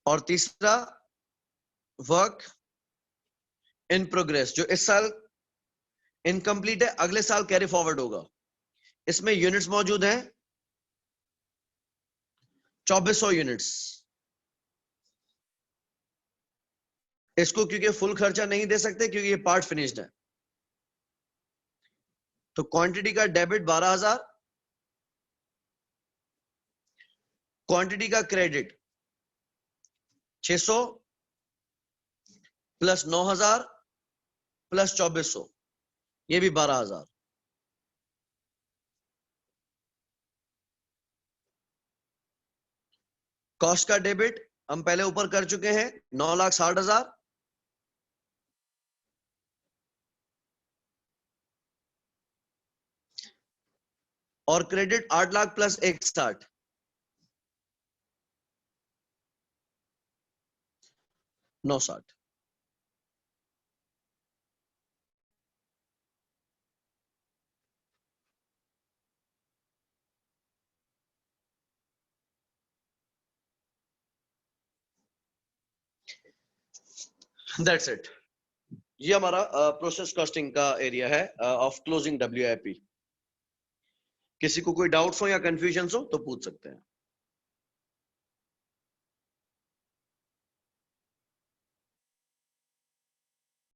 और तीसरा वर्क इन प्रोग्रेस, जो इस साल इनकम्प्लीट है, अगले साल कैरी फॉरवर्ड होगा। इसमें यूनिट्स मौजूद हैं 2400 यूनिट्स। इसको क्योंकि फुल खर्चा नहीं दे सकते क्योंकि ये पार्ट फिनिश्ड है, तो क्वांटिटी का डेबिट 12,000, क्वांटिटी का क्रेडिट 600 प्लस 9,000 प्लस 2400, ये भी 12,000। कॉस्ट का डेबिट हम पहले ऊपर कर चुके हैं 9,60,000, और credit 8 lakh plus 160, 960। That's it. ये हमारा प्रोसेस कॉस्टिंग का एरिया है ऑफ क्लोजिंग WIP। किसी को कोई डाउट्स हो या कंफ्यूजन हो तो पूछ सकते हैं।